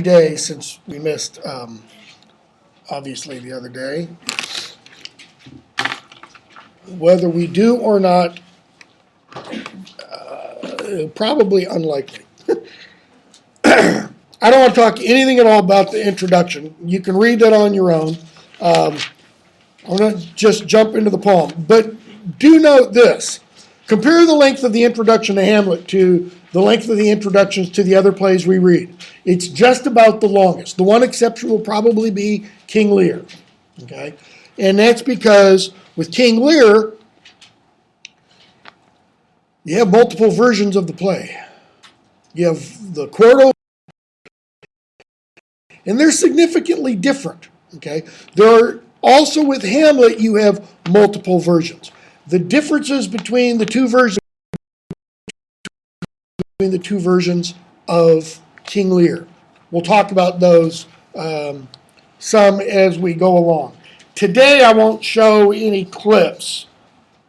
2 days since we missed, obviously, the other day. Whether we do or not, probably unlikely. I don't want to talk anything at all about the introduction. You can read that on your own. I'm going to just jump into the poem. But do note this. Compare the length of the introduction to Hamlet to the length of the introductions to the other plays we read. It's just about the longest. The one exception will probably be King Lear. Okay? And that's because with King Lear, you have multiple versions of the play. You have the quarto, and they're significantly different. Okay? Also with Hamlet, you have multiple versions. The differences between the two versions of King Lear. We'll talk about those some as we go along. Today I won't show any clips.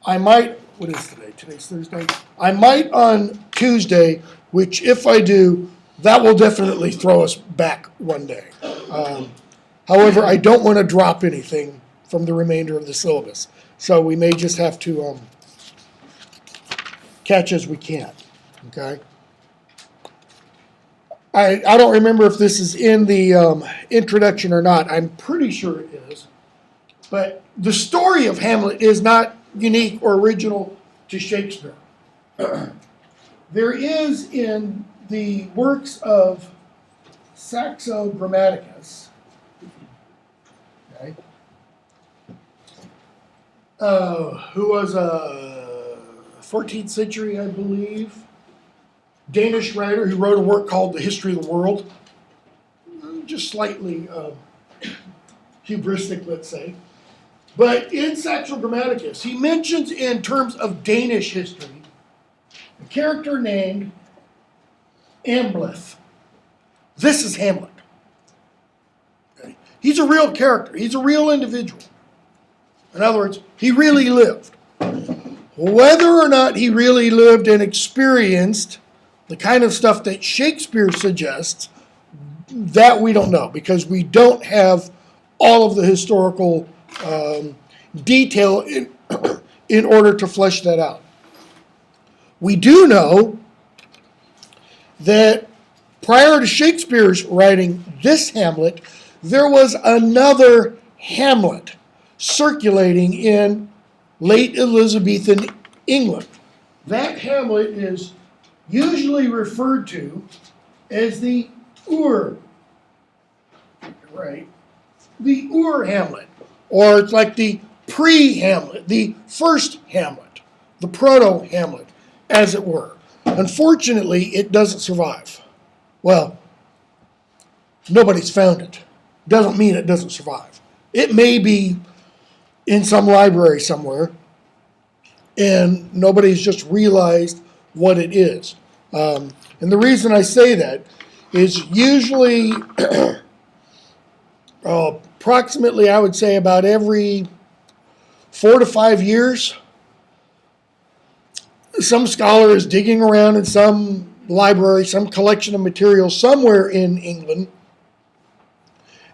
I might, what is today? Today's Thursday. I might on Tuesday, which if I do, that will definitely throw us back one day. However, I don't want to drop anything from the remainder of the syllabus. So we may just have to catch as we can, okay? I don't remember if this is in the introduction or not. I'm pretty sure it is. But the story of Hamlet is not unique or original to Shakespeare. There is in the works of Saxo Grammaticus, okay, who was a 14th century, I believe, Danish writer who wrote a work called The History of the World, just slightly hubristic, let's say. But in Saxo Grammaticus, he mentions in terms of Danish history a character named Hamlet. This is Hamlet. Okay? He's a real character. He's a real individual. In other words, he really lived. Whether or not he really lived and experienced the kind of stuff that Shakespeare suggests, that we don't know, because we don't have all of the historical detail in order to flesh that out. We do know that prior to Shakespeare's writing this Hamlet, there was another Hamlet circulating in late Elizabethan England. That Hamlet is usually referred to as the Ur, right? The Ur Hamlet, or it's like the pre-Hamlet, the first Hamlet, the proto-Hamlet, as it were. Unfortunately, it doesn't survive. Well, nobody's found it. Doesn't mean it doesn't survive. It may be in some library somewhere, and nobody's just realized what it is. And the reason I say that is usually approximately, I would say, about every 4 to 5 years, some scholar is digging around in some library, some collection of materials somewhere in England,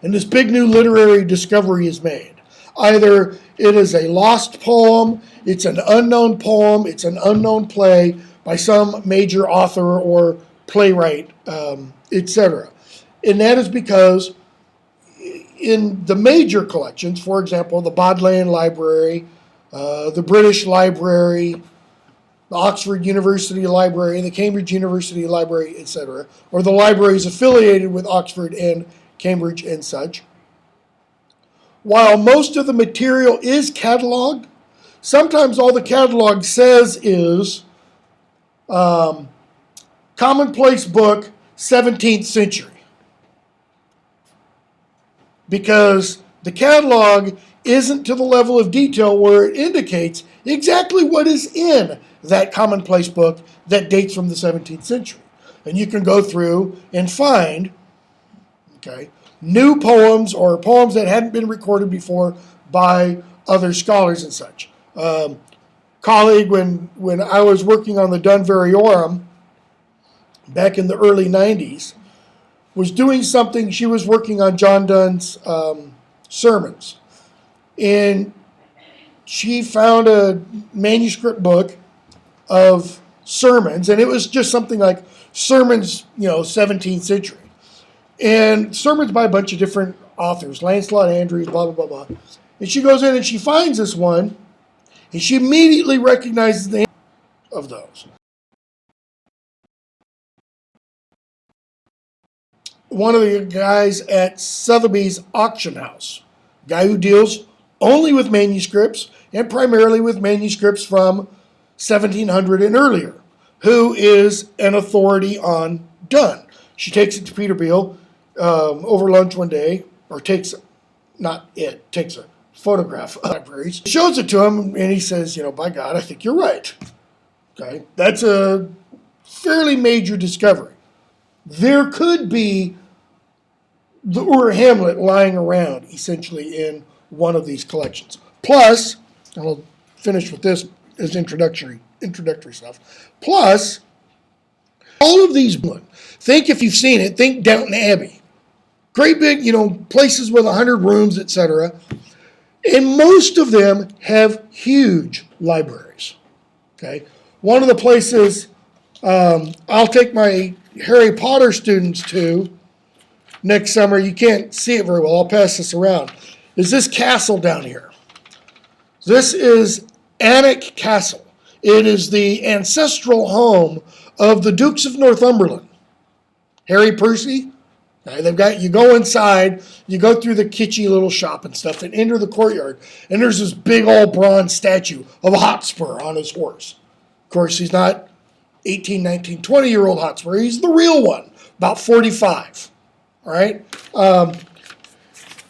and this big new literary discovery is made. Either it is a lost poem, it's an unknown poem, it's an unknown play by some major author or playwright, etc. And that is because in the major collections, for example, the Bodleian Library, the British Library, the Oxford University Library, the Cambridge University Library, etc., or the libraries affiliated with Oxford and Cambridge and such, while most of the material is cataloged, sometimes all the catalog says is commonplace book, 17th century. Because the catalog isn't to the level of detail where it indicates exactly what is in that commonplace book that dates from the 17th century. And you can go through and find, okay, new poems or poems that hadn't been recorded before by other scholars and such. Colleague, when I was working on the Dun Variorum back in the early 90s, was doing something. She was working on John Donne's sermons. And she found a manuscript book of sermons, and it was just something like sermons, 17th century. And sermons by a bunch of different authors, Lancelot Andrews, blah, blah, blah, blah. And she goes in and she finds this one, and she immediately recognizes the of those. One of the guys at Sotheby's auction house, guy who deals only with manuscripts and primarily with manuscripts from 1700 and earlier, who is an authority on Donne. She takes it to Peter Beale over lunch one day, or takes a photograph of libraries, shows it to him, and he says, by God, I think you're right. Okay, that's a fairly major discovery. There could be the Hamlet lying around, essentially, in one of these collections. Plus, and I'll finish with this as introductory stuff. Plus, all of these, think if you've seen it, think Downton Abbey. Great big, places with 100 rooms, etc. And most of them have huge libraries. Okay, one of the places I'll take my Harry Potter students to next summer, you can't see it very well, I'll pass this around, is this castle down here. This is Alnwick Castle. It is the ancestral home of the Dukes of Northumberland. Harry Percy. They've got, you go inside, you go through the kitschy little shop and stuff, and enter the courtyard, and there's this big old bronze statue of a Hotspur on his horse. Of course, he's not 18, 19, 20-year-old Hotspur. He's the real one, about 45. All right?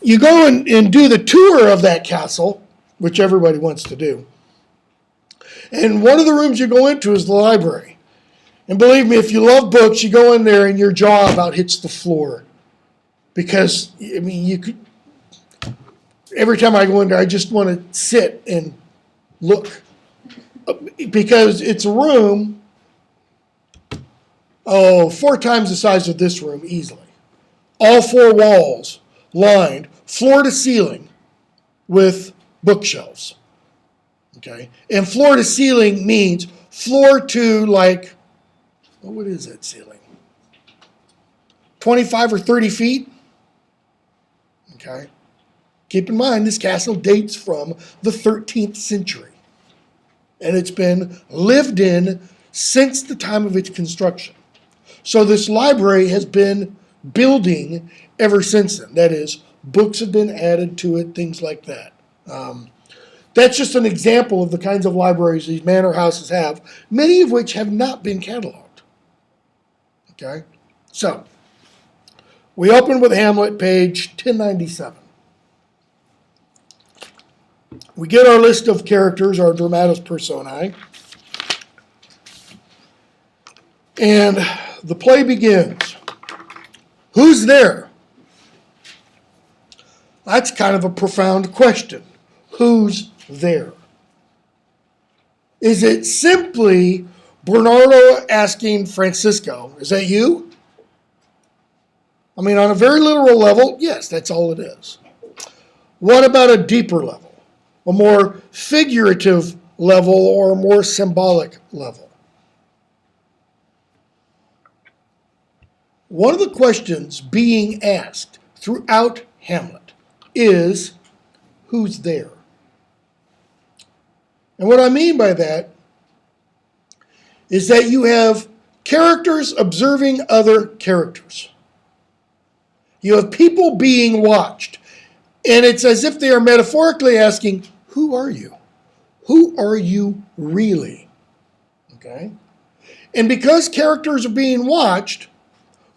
You go and do the tour of that castle, which everybody wants to do. And one of the rooms you go into is the library. And believe me, if you love books, you go in there and your jaw about hits the floor. Because, you could, every time I go in there, I just want to sit and look. Because it's a room, 4 times the size of this room easily. All 4 walls lined, floor to ceiling, with bookshelves. Okay? And floor to ceiling means floor to, what is that ceiling? 25 or 30 feet? Okay? Keep in mind, this castle dates from the 13th century. And it's been lived in since the time of its construction. So this library has been building ever since then. That is, books have been added to it, things like that. That's just an example of the kinds of libraries these manor houses have, many of which have not been cataloged. Okay? So, we open with Hamlet, page 1097. We get our list of characters, our dramatis personae. And the play begins. Who's there? That's kind of a profound question. Who's there? Is it simply Bernardo asking Francisco, is that you? On a very literal level, yes, that's all it is. What about a deeper level? A more figurative level or a more symbolic level? One of the questions being asked throughout Hamlet is, who's there? And what I mean by that is that you have characters observing other characters. You have people being watched. And it's as if they are metaphorically asking, who are you? Who are you really? Okay? And because characters are being watched,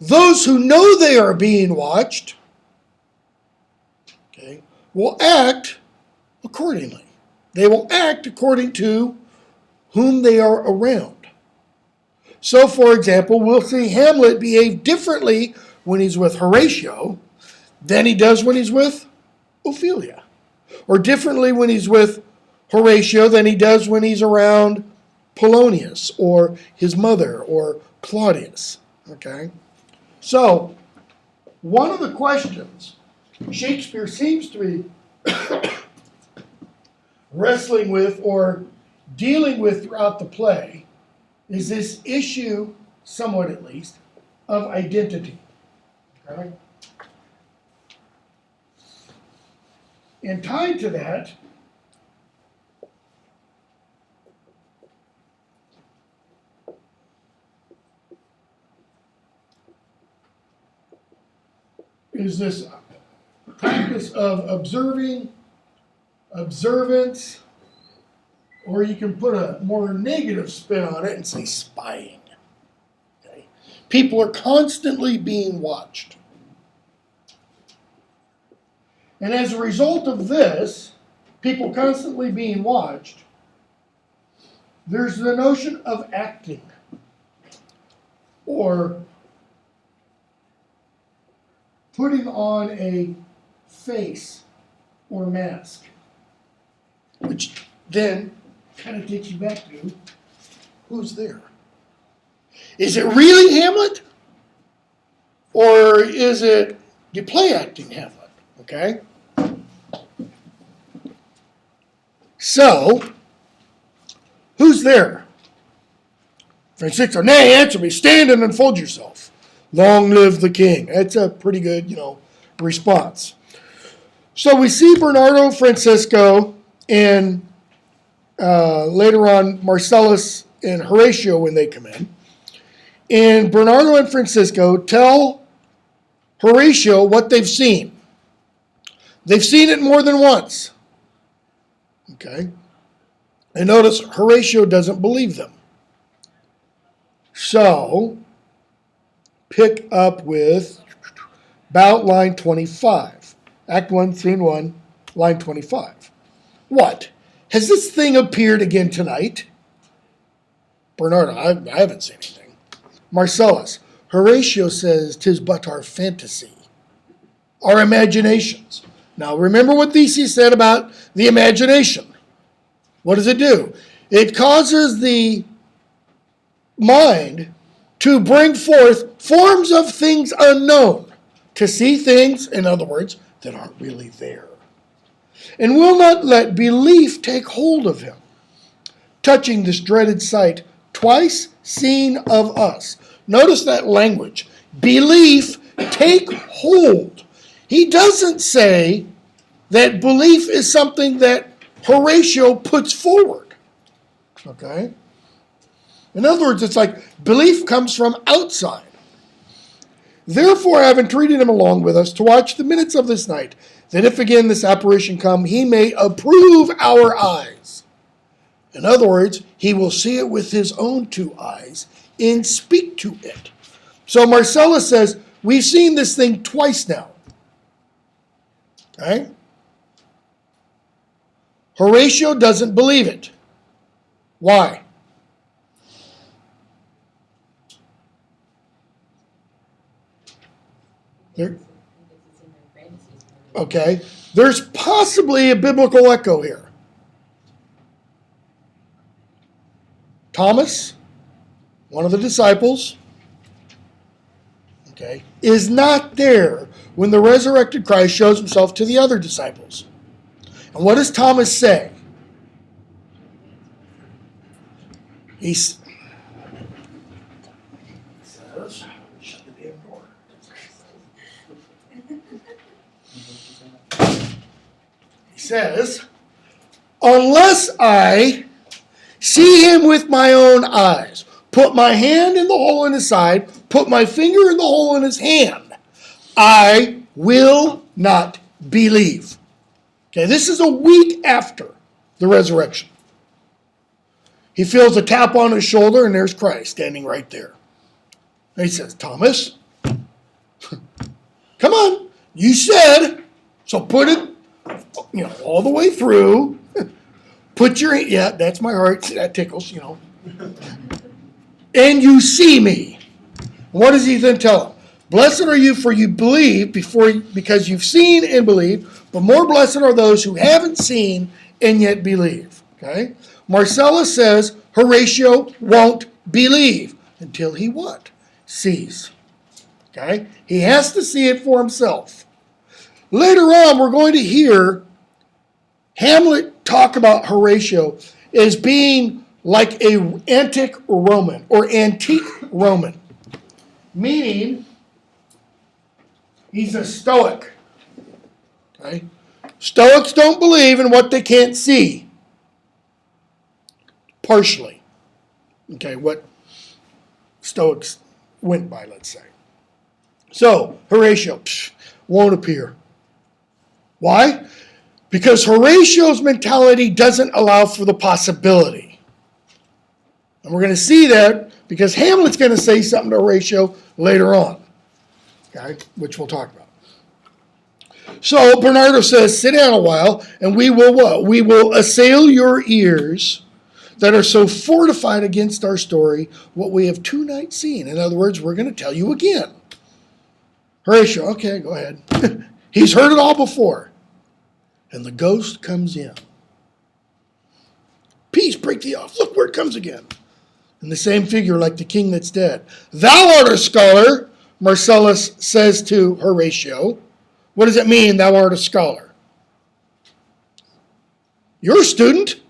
those who know they are being watched, okay, will act accordingly. They will act according to whom they are around. So, for example, we'll see Hamlet behave differently when he's with Horatio than he does when he's with Ophelia. Or differently when he's with Horatio than he does when he's around Polonius or his mother or Claudius. Okay? So, one of the questions Shakespeare seems to be wrestling with or dealing with throughout the play is this issue, somewhat at least, of identity. Okay? And tied to that is this practice of observance, or you can put a more negative spin on it and say spying. Okay? People are constantly being watched. And as a result of this, people constantly being watched, there's the notion of acting or putting on a face or mask, which then kind of takes you back to who's there. Is it really Hamlet? Or is it the play acting Hamlet? Okay? So, who's there? Francisco, nay, answer me. Stand and unfold yourself. Long live the king. That's a pretty good, response. So we see Bernardo, Francisco, and later on Marcellus and Horatio when they come in. And Bernardo and Francisco tell Horatio what they've seen. They've seen it more than once. Okay? And notice Horatio doesn't believe them. So, pick up with about line 25. Act 1, Scene 1, line 25. What? Has this thing appeared again tonight? Bernardo, I haven't seen anything. Marcellus, Horatio says 'tis but our fantasy, our imaginations. Now remember what Theseus said about the imagination. What does it do? It causes the mind to bring forth forms of things unknown, to see things, in other words, that aren't really there, and will not let belief take hold of him, touching this dreaded sight twice seen of us. Notice that language. Belief take hold. He doesn't say that belief is something that Horatio puts forward. Okay? In other words, it's like belief comes from outside. Therefore, I have entreated him along with us to watch the minutes of this night, that if again this apparition come, he may approve our eyes. In other words, he will see it with his own two eyes and speak to it. So Marcellus says, we've seen this thing twice now. Okay? Horatio doesn't believe it. Why? Okay. There's possibly a biblical echo here. Thomas, one of the disciples, okay, is not there when the resurrected Christ shows himself to the other disciples. And what does Thomas say? He says, shut the damn door. He says, unless I see him with my own eyes, put my hand in the hole in his side, put my finger in the hole in his hand, I will not believe. Okay, this is a week after the resurrection. He feels a tap on his shoulder, and there's Christ standing right there. And he says, Thomas, come on, you said, so put it, all the way through. Put your, yeah, that's my heart, that tickles, And you see me. What does he then tell him? Blessed are you, for you believe because you've seen and believe, but more blessed are those who haven't seen and yet believe. Okay? Marcellus says Horatio won't believe until he what? Sees. Okay? He has to see it for himself. Later on, we're going to hear Hamlet talk about Horatio as being like an antique Roman or antique Roman, meaning he's a Stoic. Okay? Stoics don't believe in what they can't see. Partially. Okay, what Stoics went by, let's say. So, Horatio won't appear. Why? Because Horatio's mentality doesn't allow for the possibility. And we're going to see that because Hamlet's going to say something to Horatio later on, okay, which we'll talk about. So Bernardo says, sit down a while, and we will what? We will assail your ears that are so fortified against our story, what we have 2 nights seen. In other words, we're going to tell you again. Horatio, okay, go ahead. He's heard it all before. And the ghost comes in. Peace, break thee off. Look where it comes again. In the same figure like the king that's dead. Thou art a scholar, Marcellus says to Horatio. What does it mean, thou art a scholar? You're a student.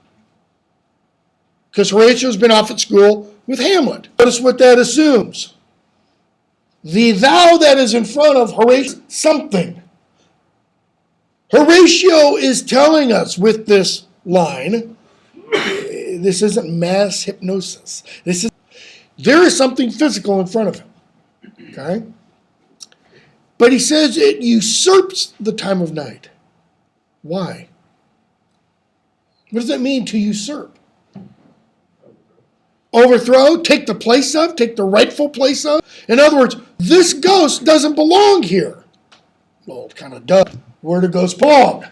Because Horatio's been off at school with Hamlet. Notice what that assumes. The thou that is in front of Horatio, something. Horatio is telling us with this line, this isn't mass hypnosis. There is something physical in front of him. Okay? But he says it usurps the time of night. Why? What does that mean to usurp? Overthrow, take the place of, take the rightful place of. In other words, this ghost doesn't belong here. Well, it kind of does. Where do ghosts belong?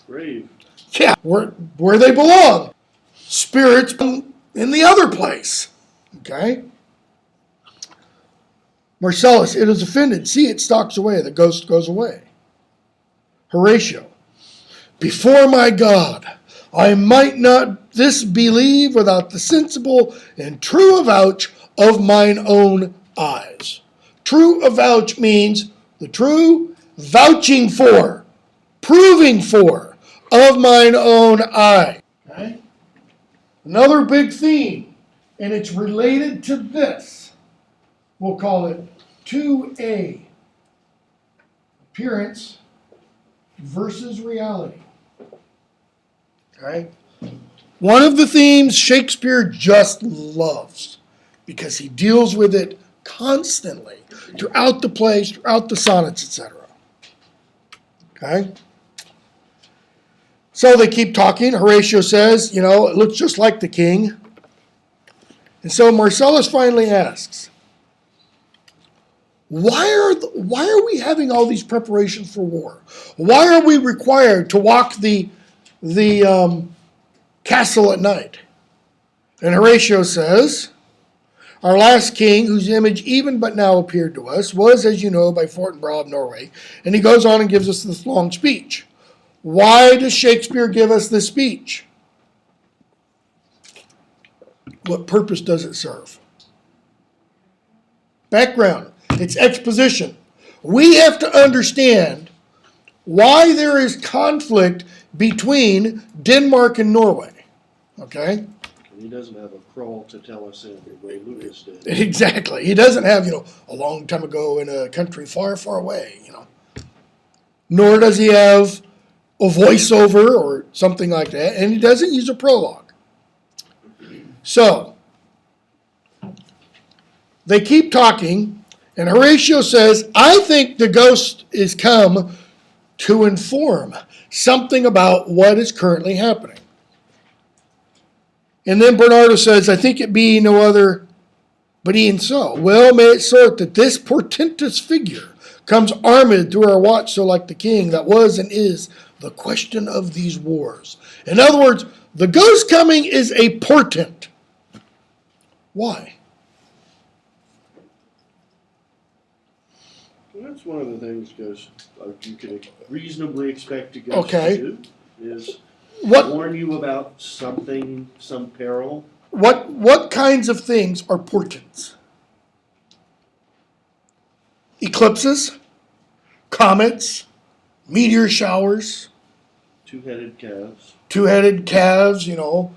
Grave. Yeah, where they belong. Spirits in the other place. Okay? Marcellus, it is offended. See, it stalks away. The ghost goes away. Horatio, before my God, I might not this believe without the sensible and true avouch of mine own eyes. True avouch means the true vouching for, proving for, of mine own eye. Okay? Another big theme, and it's related to this. We'll call it 2A. Appearance versus reality. Okay? One of the themes Shakespeare just loves because he deals with it constantly throughout the plays, throughout the sonnets, etc. Okay? So they keep talking. Horatio says, it looks just like the king. And so Marcellus finally asks, why are we having all these preparations for war? Why are we required to walk the castle at night? And Horatio says, our last king, whose image even but now appeared to us, was, as you know, by Fortinbras of Norway. And he goes on and gives us this long speech. Why does Shakespeare give us this speech? What purpose does it serve? Background. It's exposition. We have to understand why there is conflict between Denmark and Norway. Okay? He doesn't have a crawl to tell us in the way Lucas did. Exactly. He doesn't have, a long time ago in a country far, far away, Nor does he have a voiceover or something like that, and he doesn't use a prologue. So, they keep talking, and Horatio says, I think the ghost is come to inform something about what is currently happening. And then Bernardo says, I think it be no other but e'en so. Well may it sort that this portentous figure comes armed through our watch so like the king that was and is the question of these wars. In other words, the ghost coming is a portent. Why? Well, that's one of the things you can reasonably expect a ghost to do, is warn you about something, some peril. What kinds of things are portents? eclipses, comets, meteor showers, Two-headed calves. two-headed calves, you know.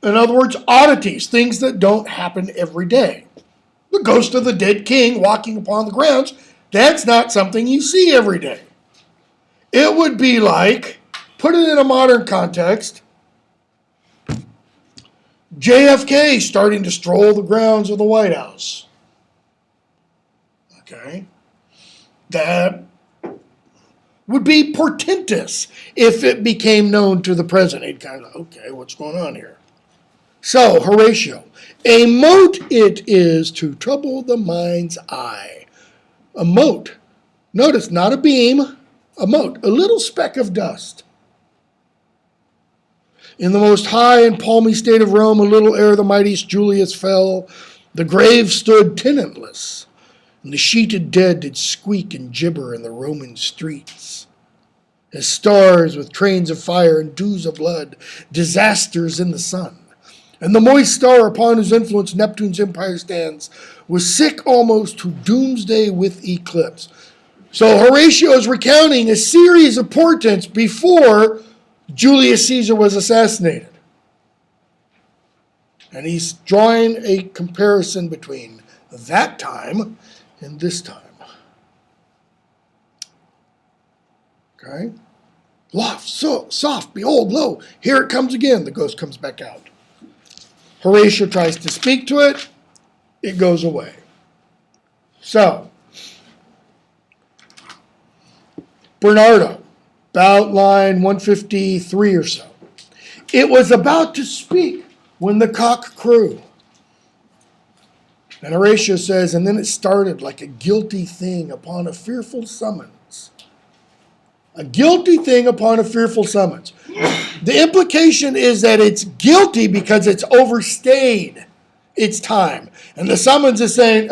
In other words, oddities, things that don't happen every day. The ghost of the dead king walking upon the grounds, that's not something you see every day. It would be like, put it in a modern context, JFK starting to stroll the grounds of the White House. Okay? That would be portentous if it became known to the president. He'd kind of, okay, what's going on here? So, Horatio, a mote it is to trouble the mind's eye. A mote. Notice, not a beam, a mote, a little speck of dust. In the most high and palmy state of Rome, a little ere the mightiest Julius fell, the grave stood tenantless, and the sheeted dead did squeak and gibber in the Roman streets. As stars with trains of fire and dews of blood, disasters in the sun. And the moist star upon whose influence Neptune's empire stands was sick almost to doomsday with eclipse. So Horatio is recounting a series of portents before Julius Caesar was assassinated. And he's drawing a comparison between that time and this time. Okay? Loft, so, soft, behold, lo, here it comes again. The ghost comes back out. Horatio tries to speak to it. It goes away. So, Bernardo, about line 153 or so. It was about to speak when the cock crew. And Horatio says, and then it started like a guilty thing upon a fearful summons. A guilty thing upon a fearful summons. The implication is that it's guilty because it's overstayed its time. And the summons is saying,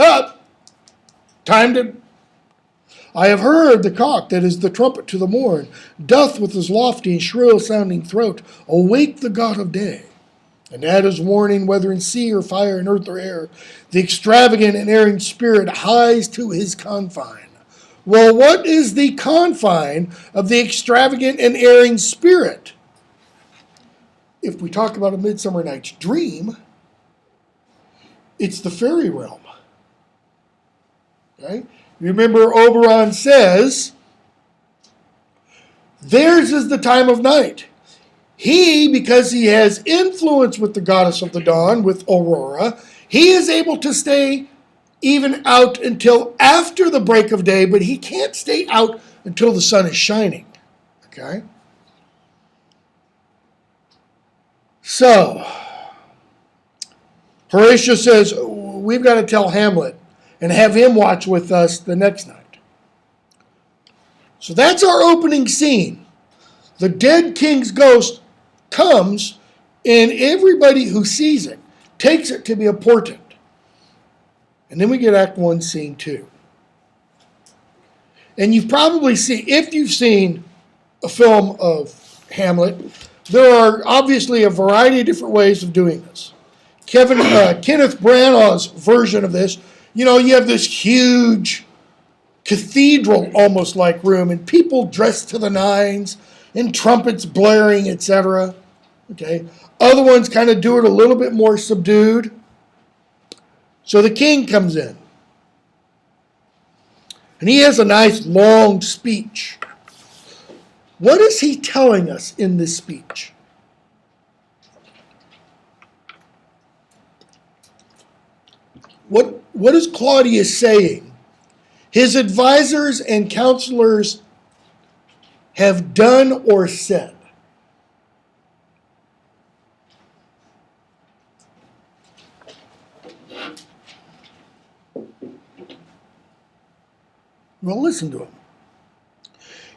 time to... I have heard the cock that is the trumpet to the morn, doth with his lofty and shrill sounding throat awake the god of day. And at his warning, whether in sea or fire, in earth or air, the extravagant and erring spirit hies to his confine. Well, what is the confine of the extravagant and erring spirit? If we talk about A Midsummer Night's Dream, it's the fairy realm. Okay? Remember, Oberon says, theirs is the time of night. He, because he has influence with the goddess of the dawn, with Aurora, he is able to stay even out until after the break of day, but he can't stay out until the sun is shining. Okay? So, Horatio says, we've got to tell Hamlet and have him watch with us the next night. So that's our opening scene. The dead king's ghost comes, and everybody who sees it takes it to be a portent. And then we get Act 1, Scene 2. And you've probably seen, if you've seen a film of Hamlet, there are obviously a variety of different ways of doing this. Kenneth Branagh's version of this, you know, you have this huge cathedral almost like room and people dressed to the nines and trumpets blaring, etc. Okay. Other ones kind of do it a little bit more subdued. So the king comes in. And he has a nice long speech. What is he telling us in this speech? What is Claudius saying? His advisors and counselors have done or said. Well, listen to him.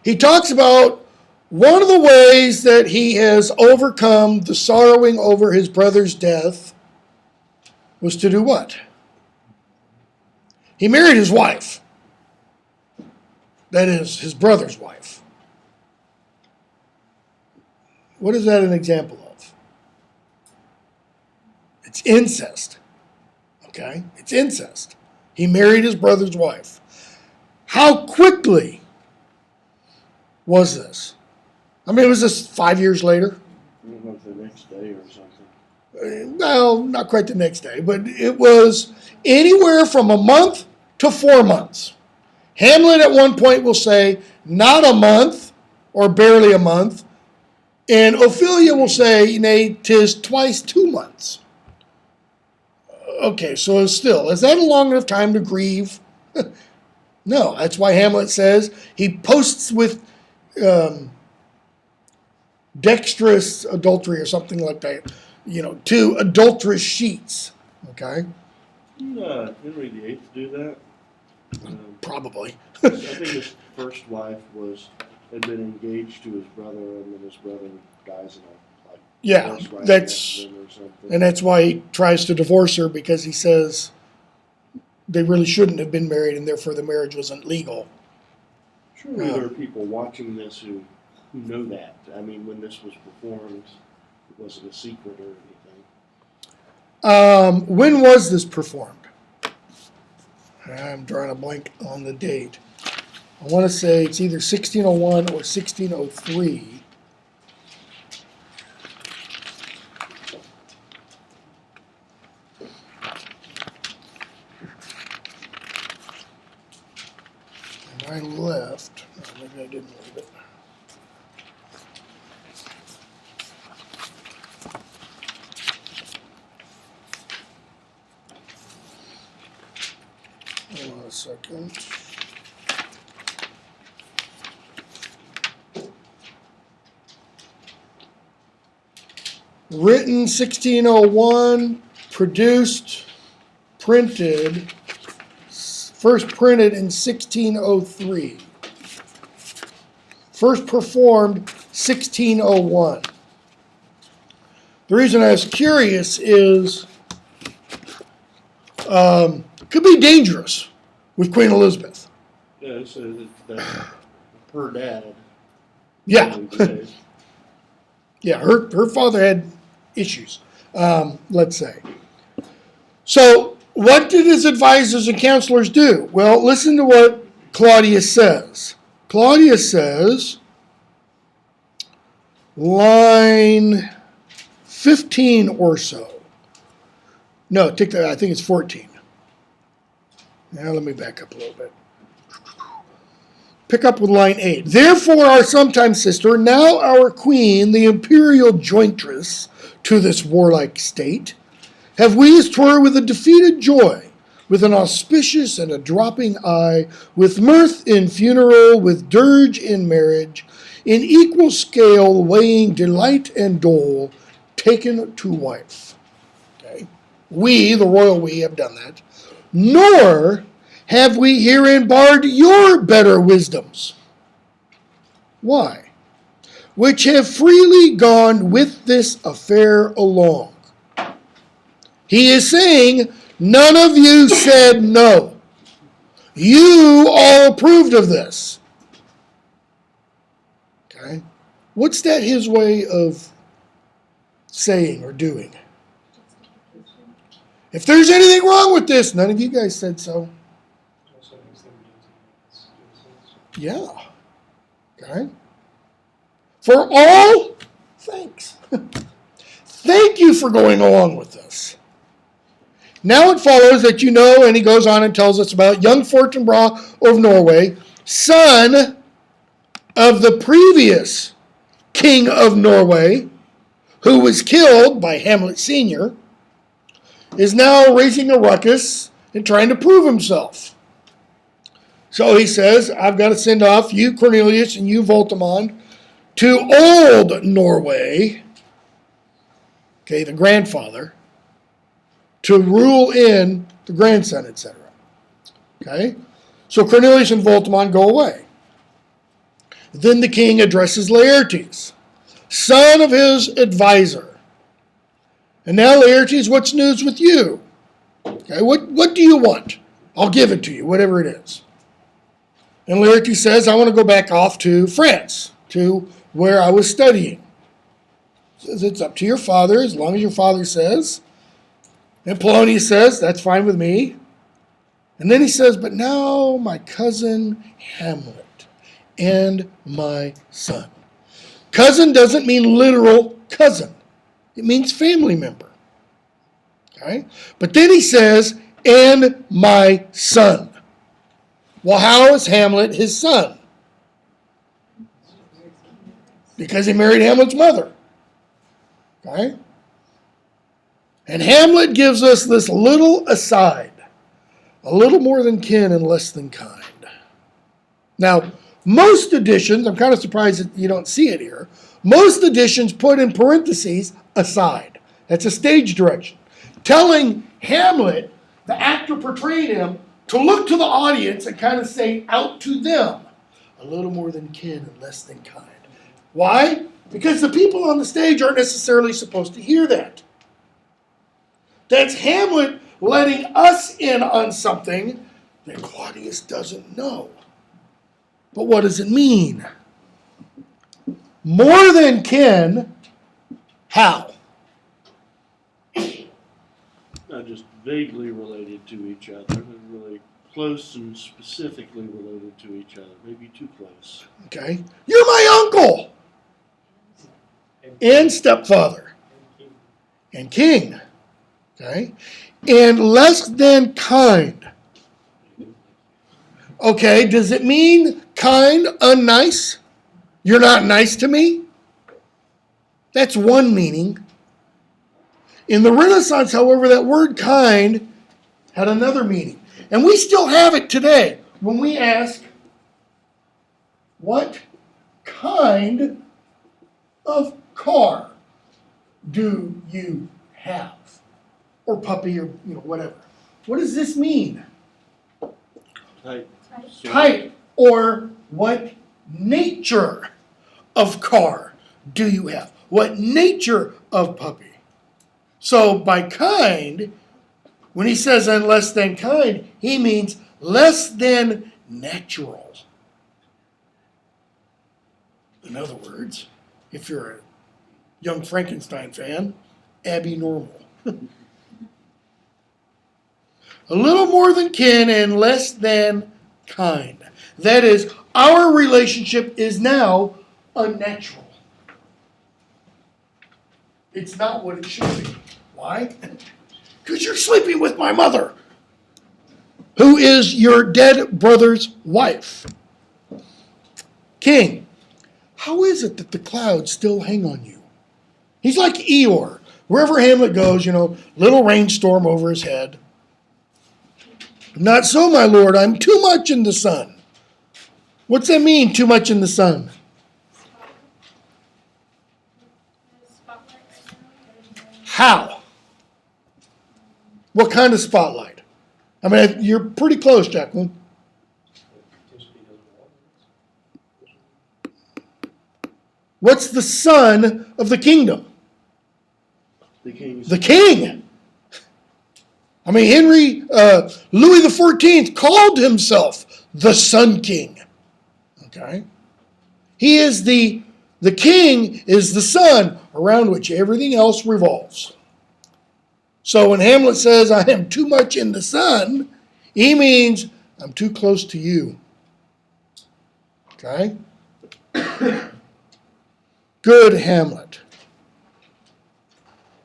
He talks about one of the ways that he has overcome the sorrowing over his brother's death was to do what? He married his wife. That is, his brother's wife. What is that an example of? It's incest. Okay? It's incest. He married his brother's wife. How quickly was this? I mean, was this 5 years later? I don't know if the next day or something. Well, not quite the next day, but it was anywhere from a month to 4 months. Hamlet at one point will say, not a month, or barely a month. And Ophelia will say, nay, 'tis twice 2 months. Okay, so still, is that a long enough time to grieve? No, that's why Hamlet says he posts with dexterous adultery or something like that, 2 adulterous sheets. Okay? Didn't Henry VIII do that? Probably. I think his first wife had been engaged to his brother, and then his brother dies in a Yeah, horse riding that's accident or something. and that's why he tries to divorce her, because he says they really shouldn't have been married, and therefore the marriage wasn't legal. Surely there are people watching this who know that. I mean, when this was performed, it wasn't a secret or anything. When was this performed? I'm drawing a blank on the date. I want to say it's either 1601 or 1603. And I left. Oh, maybe I didn't leave it. Hold on a second. Written 1601, produced, printed, first printed in 1603. First performed 1601. The reason I was curious is could be dangerous with Queen Elizabeth. Yeah, so that her dad. Yeah. Yeah, her father had issues, let's say. So what did his advisors and counselors do? Well, listen to what Claudius says. Claudius says, line 15 or so. No, I think it's 14. Now let me back up a little bit. Pick up with line 8. Therefore, our sometime sister, now our queen, the imperial jointress to this warlike state, have wheezed twere with a defeated joy, with an auspicious and a dropping eye, with mirth in funeral, with dirge in marriage, in equal scale weighing delight and dole, taken to wife. Okay. We, the royal we, have done that. Nor have we herein barred your better wisdoms. Why? Which have freely gone with this affair along. He is saying, none of you said no. You all approved of this. Okay? What's that his way of saying or doing? If there's anything wrong with this, none of you guys said so. Yeah. Okay. For all, thanks. Thank you for going along with this. Now it follows that you know, and he goes on and tells us about young Fortinbras of Norway, son of the previous king of Norway, who was killed by Hamlet Sr., is now raising a ruckus and trying to prove himself. So he says, I've got to send off you, Cornelius, and you, Voltimand, to old Norway, okay, the grandfather, to rule in the grandson, etc. Okay? So Cornelius and Voltimand go away. Then the king addresses Laertes, son of his advisor. And now, Laertes, what's news with you? Okay, what do you want? I'll give it to you, whatever it is. And Laertes says, I want to go back off to France, to where I was studying. He says, it's up to your father, as long as your father says. And Polonius says, that's fine with me. And then he says, but now my cousin Hamlet and my son. Cousin doesn't mean literal cousin. It means family member. Okay? But then he says, and my son. Well, how is Hamlet his son? Because he married Hamlet's mother. Okay? And Hamlet gives us this little aside. A little more than kin and less than kind. Now, most editions, I'm kind of surprised that you don't see it here, most editions put in parentheses aside. That's a stage direction. Telling Hamlet, the actor portraying him, to look to the audience and kind of say out to them, a little more than kin and less than kind. Why? Because the people on the stage aren't necessarily supposed to hear that. That's Hamlet letting us in on something that Claudius doesn't know. But what does it mean? More than kin, how? Not just vaguely related to each other, but really close and specifically related to each other. Maybe too close. Okay. You're my uncle and stepfather and king. Okay. And less than kind. Okay, does it mean kind, unnice? You're not nice to me? That's one meaning. In the Renaissance, however, that word kind had another meaning. And we still have it today when we ask, what kind of car do you have? Or puppy or whatever. What does this mean? Type. Or what nature of car do you have? What nature of puppy? So by kind, when he says and less than kind, he means less than natural. In other words, if you're a young Frankenstein fan, abnormal. A little more than kin and less than kind. That is, our relationship is now unnatural. It's not what it should be. Why? Because you're sleeping with my mother, who is your dead brother's wife. King, how is it that the clouds still hang on you? He's like Eeyore. Wherever Hamlet goes, little rainstorm over his head. Not so, my lord. I'm too much in the sun. What's that mean, too much in the sun? How? What kind of spotlight? I mean, you're pretty close, Jacqueline. What's the son of the kingdom? The king. The king. I mean, Louis XIV called himself the Sun King. Okay? He is the king is the sun around which everything else revolves. So when Hamlet says, I am too much in the sun, he means I'm too close to you. Okay? Good Hamlet.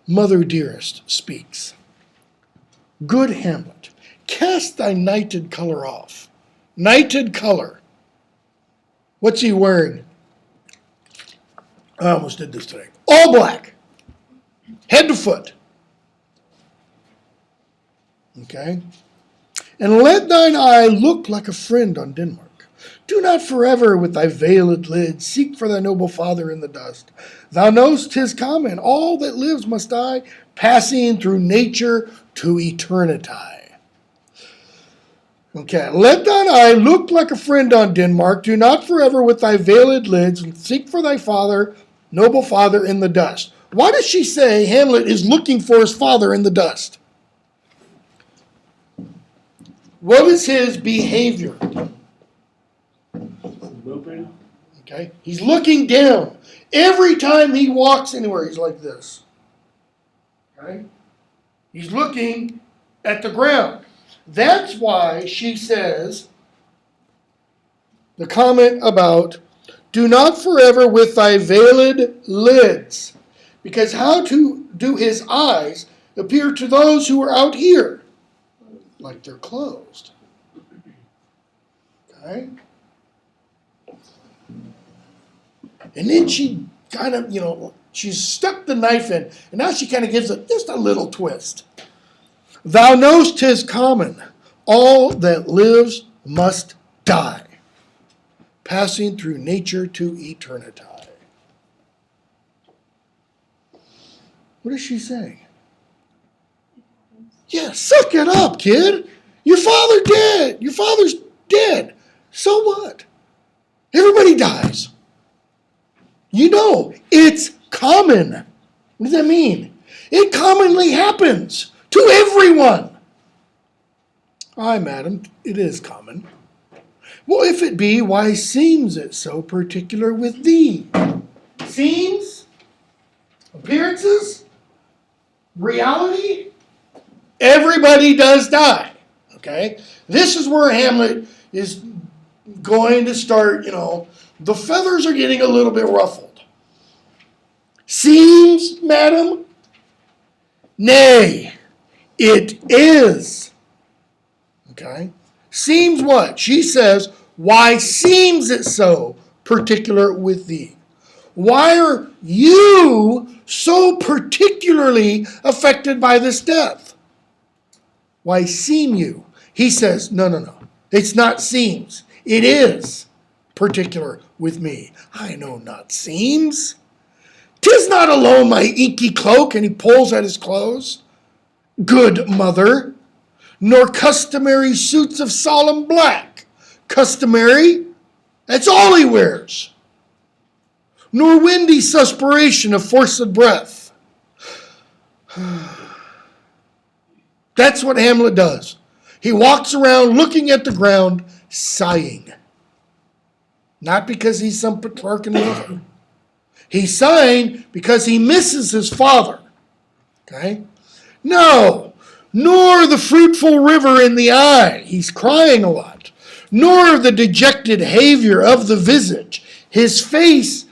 Mother dearest speaks. Good Hamlet, cast thy nighted color off. Nighted color. What's he wearing? I almost did this today. All black. Head to foot. Okay? And let thine eye look like a friend on Denmark. Do not forever with thy veiled lids seek for thy noble father in the dust. Thou know'st 'tis common, all that lives must die, passing through nature to eternity. Okay, let thine eye look like a friend on Denmark. Do not forever with thy veiled lids seek for thy father, noble father in the dust. Why does she say Hamlet is looking for his father in the dust? What is his behavior? Moping. Okay, he's looking down. Every time he walks anywhere, he's like this. Okay? He's looking at the ground. That's why she says the comment about do not forever with thy veiled lids, because how to do his eyes appear to those who are out here like they're closed. Okay? And then she kind of, she's stuck the knife in, and now she kind of gives it just a little twist. Thou know'st 'tis common, all that lives must die, passing through nature to eternity. What is she saying? Yeah, suck it up, kid. Your father's dead. So what? Everybody dies. It's common. What does that mean? It commonly happens to everyone. Aye, madam, it is common. Well, if it be, why seems it so particular with thee? Seems? Appearances? Reality? Everybody does die. Okay? This is where Hamlet is going to start, the feathers are getting a little bit ruffled. Seems, madam? Nay, it is. Okay? Seems what? She says, why seems it so particular with thee? Why are you so particularly affected by this death? Why seem you? He says, no. It's not seems. It is particular with me. I know not seems. 'Tis not alone my inky cloak, and he pulls at his clothes, good mother, nor customary suits of solemn black. Customary, that's all he wears. Nor windy suspiration of forced breath. That's what Hamlet does. He walks around looking at the ground, sighing. Not because he's some Petrarchan lover. He's sighing because he misses his father. Okay? No, nor the fruitful river in the eye. He's crying a lot. Nor the dejected behavior of the visage. His face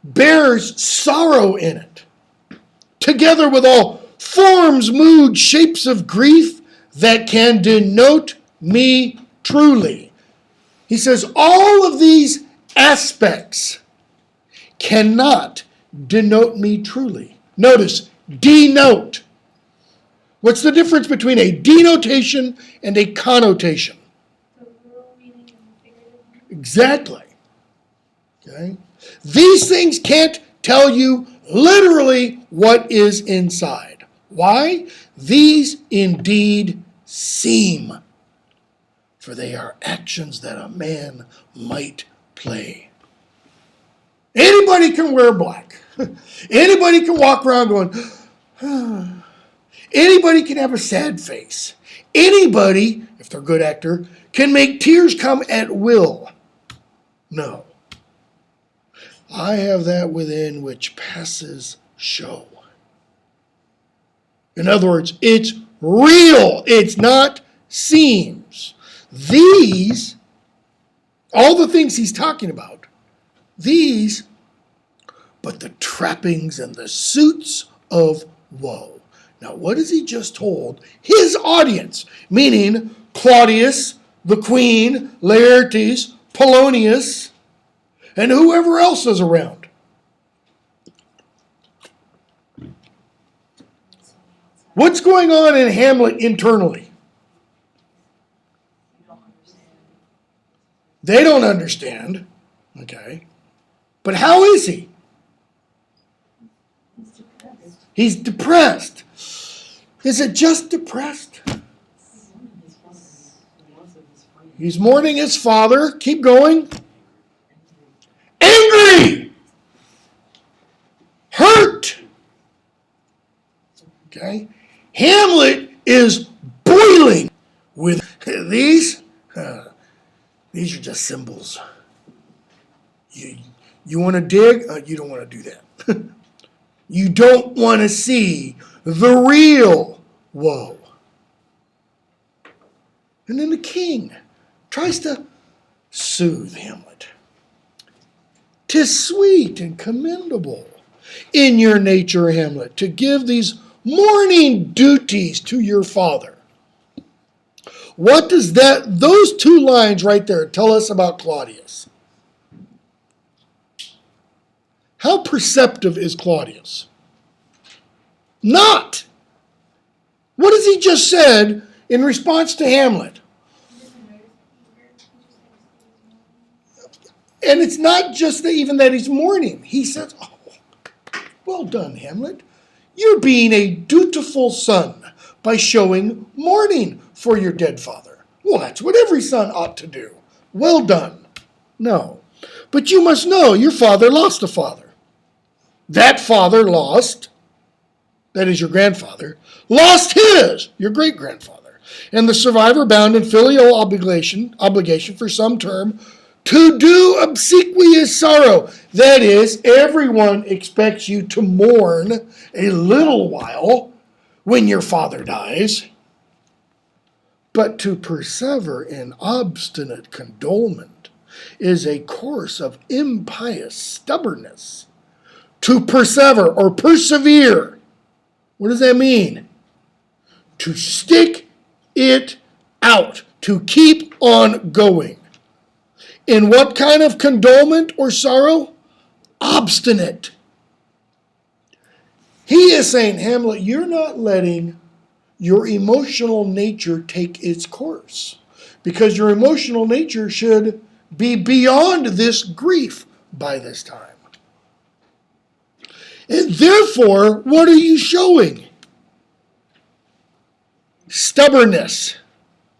bears sorrow in it. Together with all forms, moods, shapes of grief that can denote me truly. He says all of these aspects cannot denote me truly. Notice, denote. What's the difference between a denotation and a connotation? The literal meaning and the figurative meaning. Exactly. Okay? These things can't tell you literally what is inside. Why? These indeed seem, for they are actions that a man might play. Anybody can wear black. Anybody can walk around going, anybody can have a sad face. Anybody, if they're a good actor, can make tears come at will. No. I have that within which passes show. In other words, it's real. It's not seems. These, all the things he's talking about, these, but the trappings and the suits of woe. Now, what has he just told his audience? Meaning Claudius, the queen, Laertes, Polonius, and whoever else is around. What's going on in Hamlet internally? They don't understand. Okay. But how is he? He's depressed. Is it just depressed? He's mourning his father. Keep going. Angry. Hurt. Okay. Hamlet is boiling with these. These are just symbols. You want to dig? You don't want to do that. You don't want to see the real woe. And then the king tries to soothe Hamlet. "'Tis sweet and commendable in your nature, Hamlet, to give these mourning duties to your father." What does those two lines right there tell us about Claudius? How perceptive is Claudius? Not. What has he just said in response to Hamlet? And it's not just even that he's mourning. He says, "Oh, well done, Hamlet. You're being a dutiful son by showing mourning for your dead father." Well, that's what every son ought to do. Well done. No. But you must know your father lost a father. That father lost, that is your grandfather, lost his, your great-grandfather. And the survivor bound in filial obligation for some term to do obsequious sorrow. That is, everyone expects you to mourn a little while when your father dies. But to persevere in obstinate condolement is a course of impious stubbornness. To persevere or persevere, what does that mean? To stick it out, to keep on going. In what kind of condolement or sorrow? Obstinate. He is saying, Hamlet, you're not letting your emotional nature take its course, because your emotional nature should be beyond this grief by this time. And therefore, what are you showing? Stubbornness.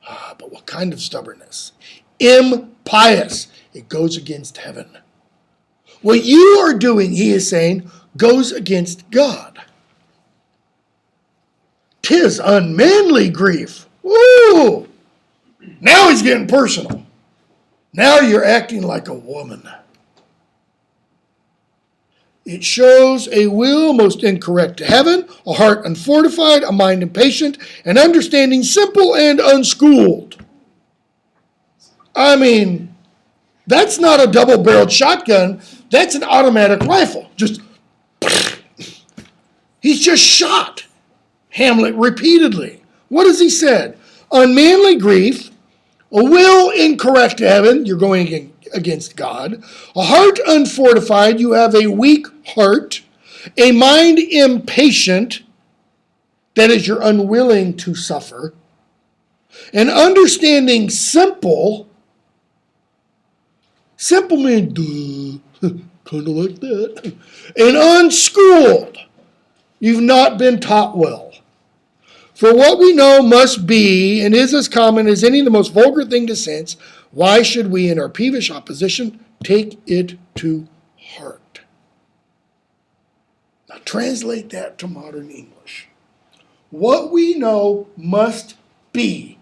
But what kind of stubbornness? Impious. It goes against heaven. What you are doing, he is saying, goes against God. 'Tis unmanly grief. Woo! Now he's getting personal. Now you're acting like a woman. It shows a will most incorrect to heaven, a heart unfortified, a mind impatient, an understanding simple and unschooled. I mean, that's not a double-barreled shotgun. That's an automatic rifle. He's just shot Hamlet repeatedly. What has he said? Unmanly grief, a will incorrect to heaven, you're going against God, a heart unfortified, you have a weak heart, a mind impatient, that is, you're unwilling to suffer, an understanding simple means, duh, kind of like that, and unschooled, you've not been taught well. For what we know must be, and is as common as any the most vulgar thing to sense, why should we in our peevish opposition take it to heart? Now translate that to modern English. What we know must be.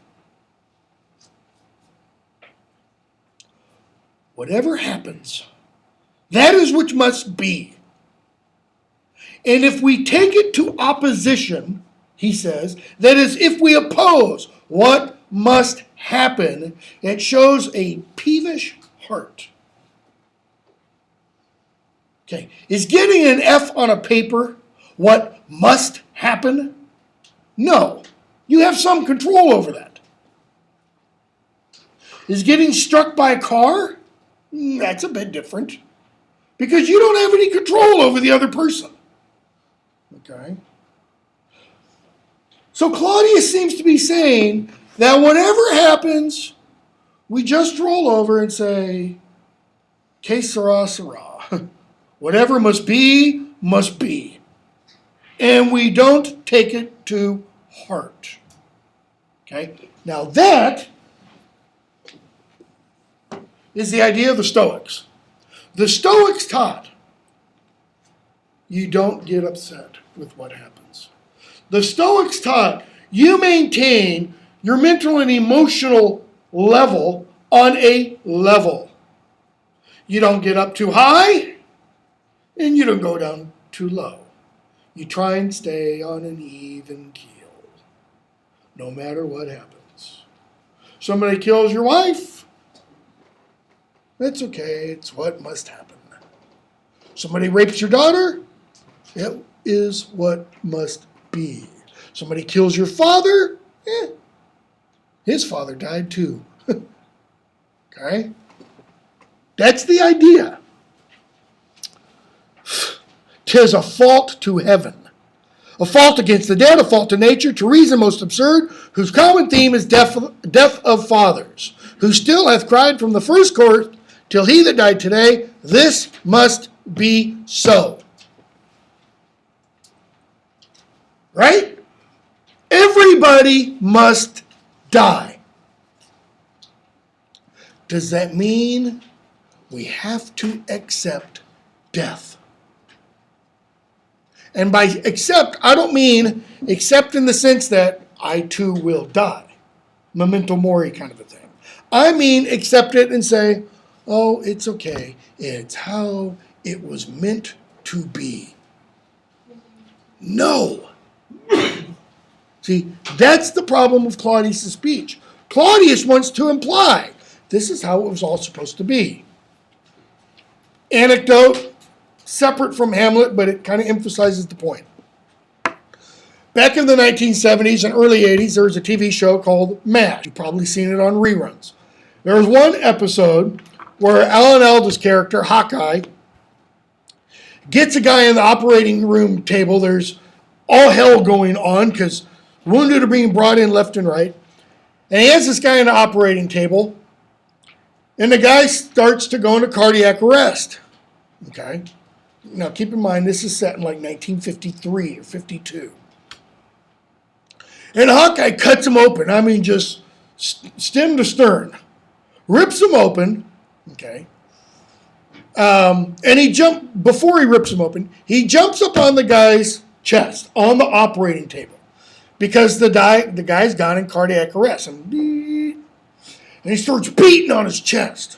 Whatever happens, that is which must be. And if we take it to opposition, he says, that is, if we oppose what must happen, it shows a peevish heart. Okay, is getting an F on a paper what must happen? No, you have some control over that. Is getting struck by a car? That's a bit different, because you don't have any control over the other person. Okay? So Claudius seems to be saying that whatever happens, we just roll over and say, que sera, sera. Whatever must be, must be. And we don't take it to heart. Okay? Now that is the idea of the Stoics. The Stoics taught you don't get upset with what happens. The Stoics taught you maintain your mental and emotional level on a level. You don't get up too high, and you don't go down too low. You try and stay on an even keel, no matter what happens. Somebody kills your wife. That's okay. It's what must happen. Somebody rapes your daughter. It is what must be. Somebody kills your father. His father died too. Okay? That's the idea. 'Tis a fault to heaven. A fault against the dead, a fault to nature, to reason most absurd, whose common theme is death of fathers, who still hath cried from the first court till he that died today, this must be so. Right? Everybody must die. Does that mean we have to accept death? And by accept, I don't mean accept in the sense that I too will die. Memento mori kind of a thing. I mean accept it and say, oh, it's okay. It's how it was meant to be. No. See, that's the problem with Claudius' speech. Claudius wants to imply this is how it was all supposed to be. Anecdote, separate from Hamlet, but it kind of emphasizes the point. Back in the 1970s and early 80s, there was a TV show called MASH. You've probably seen it on reruns. There was one episode where Alan Alda's character, Hawkeye, gets a guy in the operating room table. There's all hell going on because wounded are being brought in left and right. And he has this guy in the operating table, and the guy starts to go into cardiac arrest. Okay? Now, keep in mind, this is set in like 1953 or 52. And Hawkeye cuts him open. I mean, just stem to stern. Rips him open. Okay? And before he rips him open, he jumps up on the guy's chest on the operating table because the guy's gone in cardiac arrest. And he starts beating on his chest.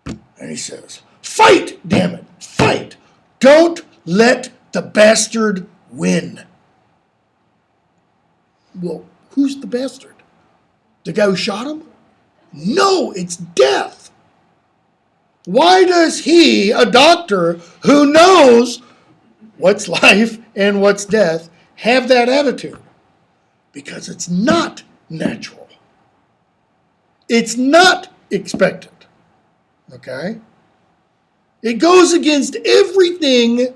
And he says, fight, damn it, fight. Don't let the bastard win. Well, who's the bastard? The guy who shot him? No, it's death. Why does he, a doctor who knows what's life and what's death, have that attitude? Because it's not natural. It's not expected. Okay? It goes against everything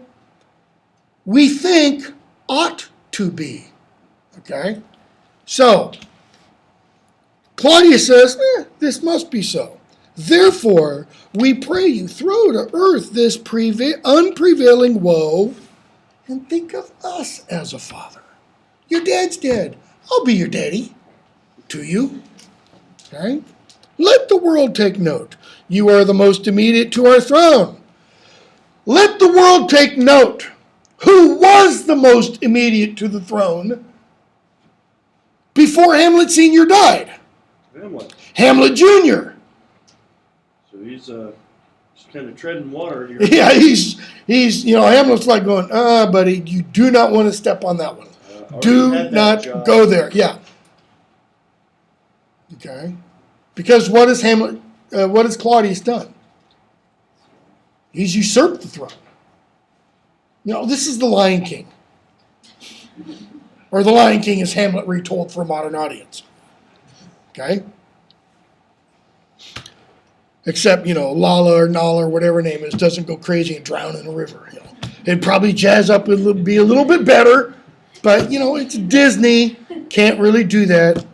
we think ought to be. Okay? So, Claudius says, this must be so. Therefore, we pray you, throw to earth this unprevailing woe, and think of us as a father. Your dad's dead. I'll be your daddy to you. Okay? Let the world take note. You are the most immediate to our throne. Let the world take note. Who was the most immediate to the throne before Hamlet Sr. died? Hamlet Jr. So he's kind of treading water here. Yeah, he's Hamlet's like going, buddy, you do not want to step on that one. Do not go there. Yeah. Okay. Because what has Claudius done? He's usurped the throne. This is the Lion King. Or the Lion King is Hamlet retold for a modern audience. Okay? Except, Lala or Nala or whatever her name is doesn't go crazy and drown in a river. It'd probably jazz up and be a little bit better, but, it's Disney. Can't really do that.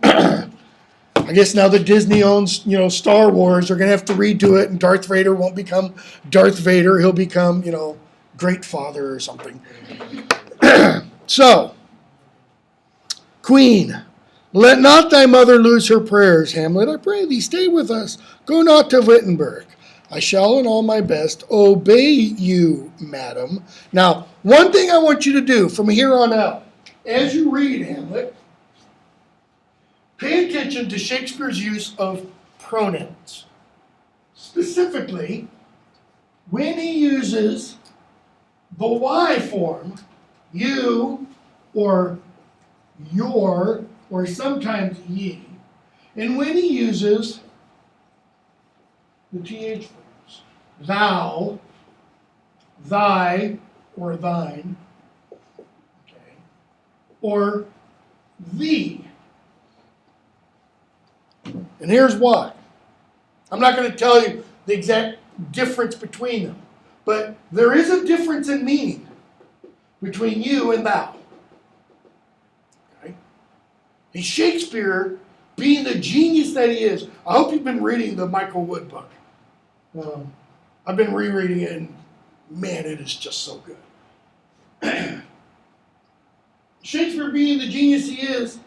I guess now that Disney owns, Star Wars, they're going to have to redo it, and Darth Vader won't become Darth Vader. He'll become, Great Father or something. So, Queen, let not thy mother lose her prayers, Hamlet. I pray thee, stay with us. Go not to Wittenberg. I shall in all my best obey you, madam. Now, one thing I want you to do from here on out, as you read Hamlet, pay attention to Shakespeare's use of pronouns. Specifically, when he uses the Y form, you or your or sometimes ye, And when he uses the TH forms, thou, thy, or thine, okay, or thee. And here's why. I'm not going to tell you the exact difference between them, but there is a difference in meaning between you and thou. Okay? And Shakespeare, being the genius that he is, I hope you've been reading the Michael Wood book. I've been rereading it, and man, it is just so good. Shakespeare, being the genius he is,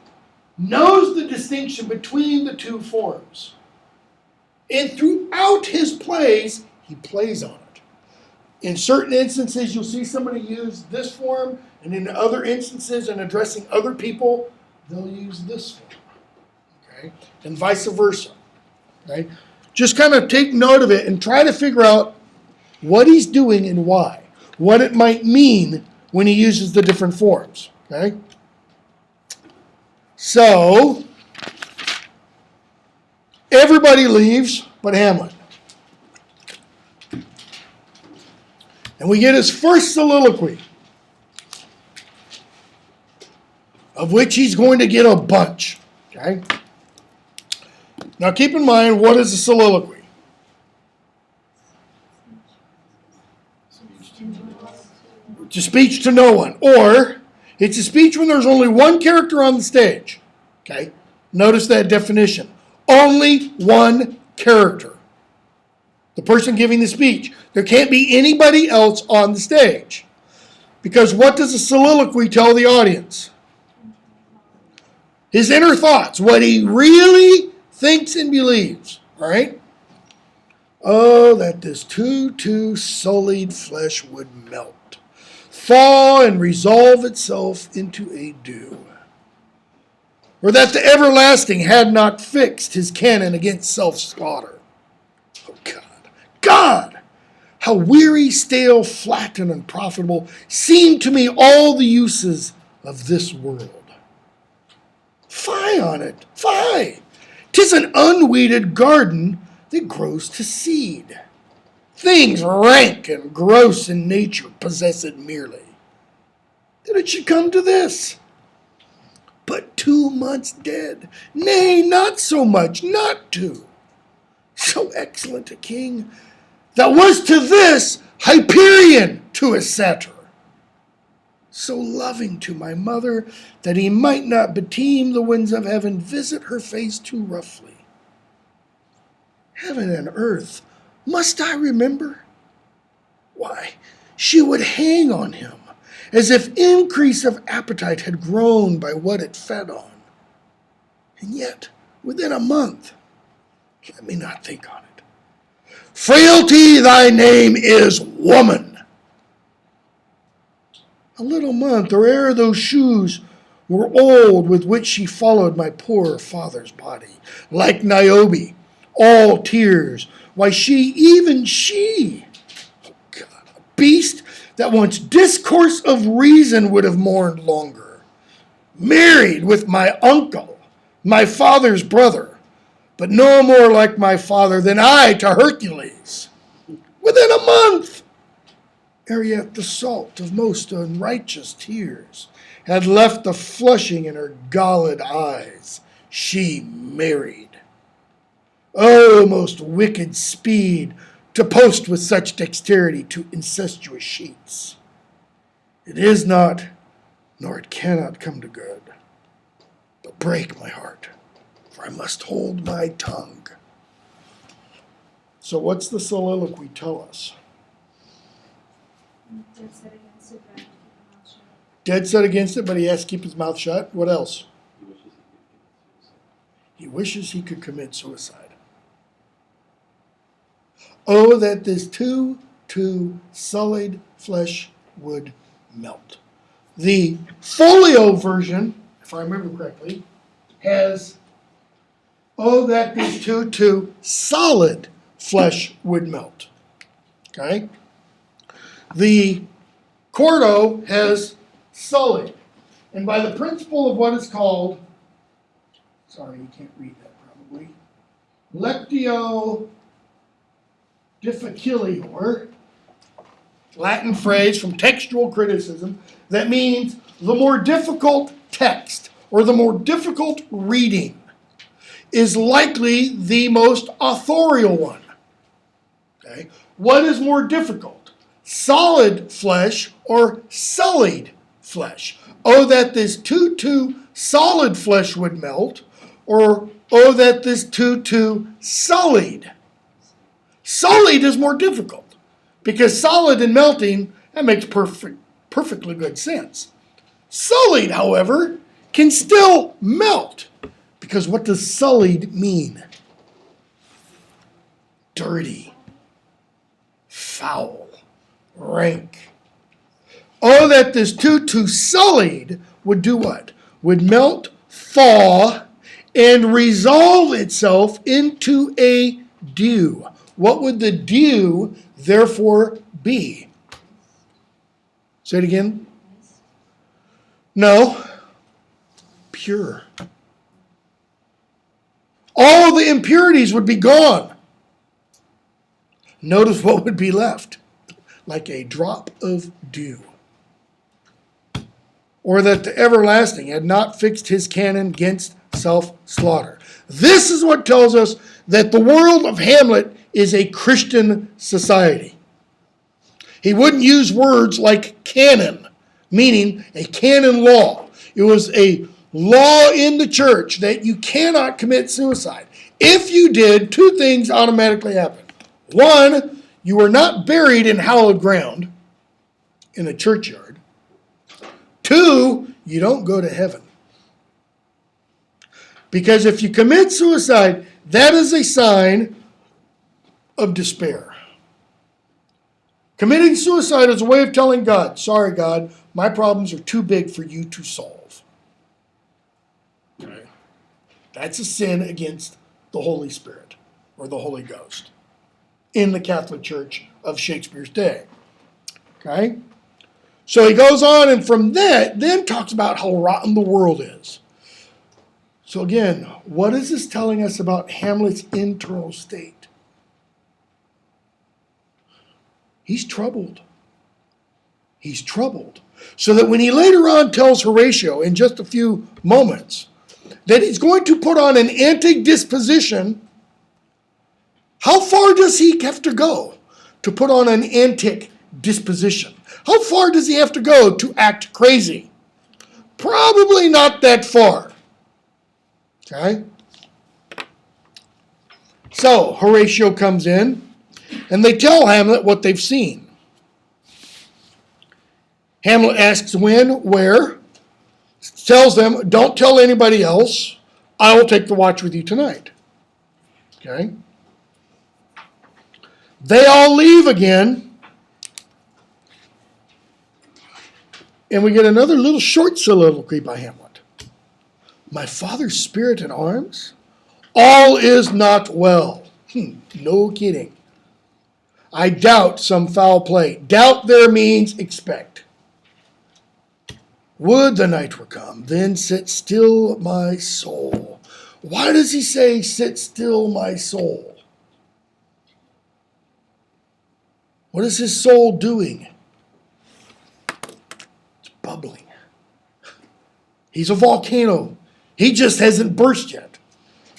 knows the distinction between the two forms. And throughout his plays, he plays on it. In certain instances, you'll see somebody use this form, and in other instances, in addressing other people, they'll use this form. Okay? And vice versa. Okay? Just kind of take note of it and try to figure out what he's doing and why. What it might mean when he uses the different forms. Okay? So, everybody leaves but Hamlet. And we get his first soliloquy, of which he's going to get a bunch. Okay? Now keep in mind, what is a soliloquy? It's a speech to no one. Or, it's a speech when there's only one character on the stage. Okay? Notice that definition. Only one character. The person giving the speech. There can't be anybody else on the stage. Because what does a soliloquy tell the audience? His inner thoughts. What he really thinks and believes. All right? Oh, that this too sullied flesh would melt, thaw and resolve itself into a dew. Or that the everlasting had not fixed his cannon against self-slaughter. Oh God, God, how weary, stale, flat, and unprofitable seem to me all the uses of this world. Fie on it, fie! 'Tis an unweeded garden that grows to seed. Things rank and gross in nature possess it merely. That it should come to this. But 2 months dead, nay, not so much, not 2. So excellent a king, that was to this Hyperion to a satyr. So loving to my mother, that he might not beteem the winds of heaven visit her face too roughly. Heaven and earth, must I remember? Why, she would hang on him, as if increase of appetite had grown by what it fed on. And yet, within a month, let me not think on it. Frailty, thy name is woman. A little month, or ere those shoes were old with which she followed my poor father's body, like Niobe, all tears. Why, she, even she, oh God, a beast that once discourse of reason would have mourned longer, married with my uncle, my father's brother, but no more like my father than I to Hercules. Within a month, ere yet the salt of most unrighteous tears had left the flushing in her galled eyes, she married. Oh, most wicked speed, to post with such dexterity to incestuous sheets. It is not, nor it cannot come to good, but break my heart, for I must hold my tongue. So what's the soliloquy tell us? Dead set against it, but I keep my mouth shut. Dead set against it, but he has to keep his mouth shut. What else? He wishes he could commit suicide. Oh, that this too sullied flesh would melt. The folio version, if I remember correctly, has, oh, that this too solid flesh would melt. Okay? The quarto has sullied. And by the principle of what is called, sorry, you can't read that probably. lectio difficilior, Latin phrase from textual criticism that means the more difficult text or the more difficult reading is likely the most authorial one. Okay? What is more difficult? Solid flesh or sullied flesh? Oh, that this too solid flesh would melt, or oh, that this too sullied. Sullied is more difficult because solid and melting, that makes perfectly good sense. Sullied, however, can still melt, because what does sullied mean? Dirty, foul, rank. Oh, that this too sullied would do what? Would melt, thaw, and resolve itself into a dew. What would the dew therefore be? Say it again. No. Pure. All the impurities would be gone. Notice what would be left. Like a drop of dew. Or that the everlasting had not fixed his canon against self-slaughter. This is what tells us that the world of Hamlet is a Christian society. He wouldn't use words like canon, meaning a canon law. It was a law in the church that you cannot commit suicide. If you did, two things automatically happen. One, you were not buried in hallowed ground in a churchyard. Two, you don't go to heaven. Because if you commit suicide, that is a sign of despair. Committing suicide is a way of telling God, sorry, God, my problems are too big for you to solve. Okay. That's a sin against the Holy Spirit or the Holy Ghost in the Catholic Church of Shakespeare's day. Okay? So he goes on, and from that, then talks about how rotten the world is. So again, what is this telling us about Hamlet's internal state? He's troubled. He's troubled. So that when he later on tells Horatio in just a few moments that he's going to put on an antic disposition, how far does he have to go to put on an antic disposition? How far does he have to go to act crazy? Probably not that far. Okay? So Horatio comes in, and they tell Hamlet what they've seen. Hamlet asks when, where, tells them, don't tell anybody else. I will take the watch with you tonight. Okay? They all leave again. And we get another little short soliloquy by Hamlet. My father's spirit in arms? All is not well. No kidding. I doubt some foul play. Doubt there means expect. Would the night were come, then sit still my soul. Why does he say, sit still my soul? What is his soul doing? It's bubbling. He's a volcano. He just hasn't burst yet.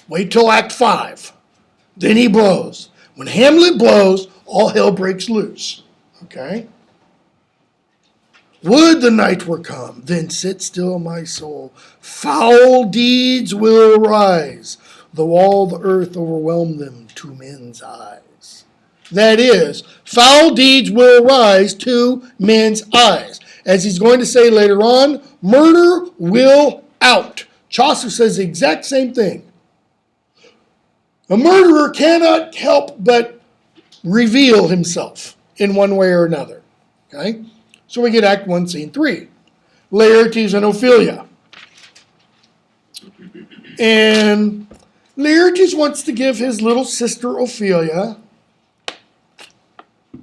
Wait till Act 5. Then he blows. When Hamlet blows, all hell breaks loose. Okay? Would the night were come, then sit still my soul. Foul deeds will rise, though all the earth overwhelm them to men's eyes. That is, foul deeds will rise to men's eyes. As he's going to say later on, murder will out. Chaucer says the exact same thing. A murderer cannot help but reveal himself in one way or another. Okay? So we get Act 1, Scene 3. Laertes and Ophelia. And Laertes wants to give his little sister Ophelia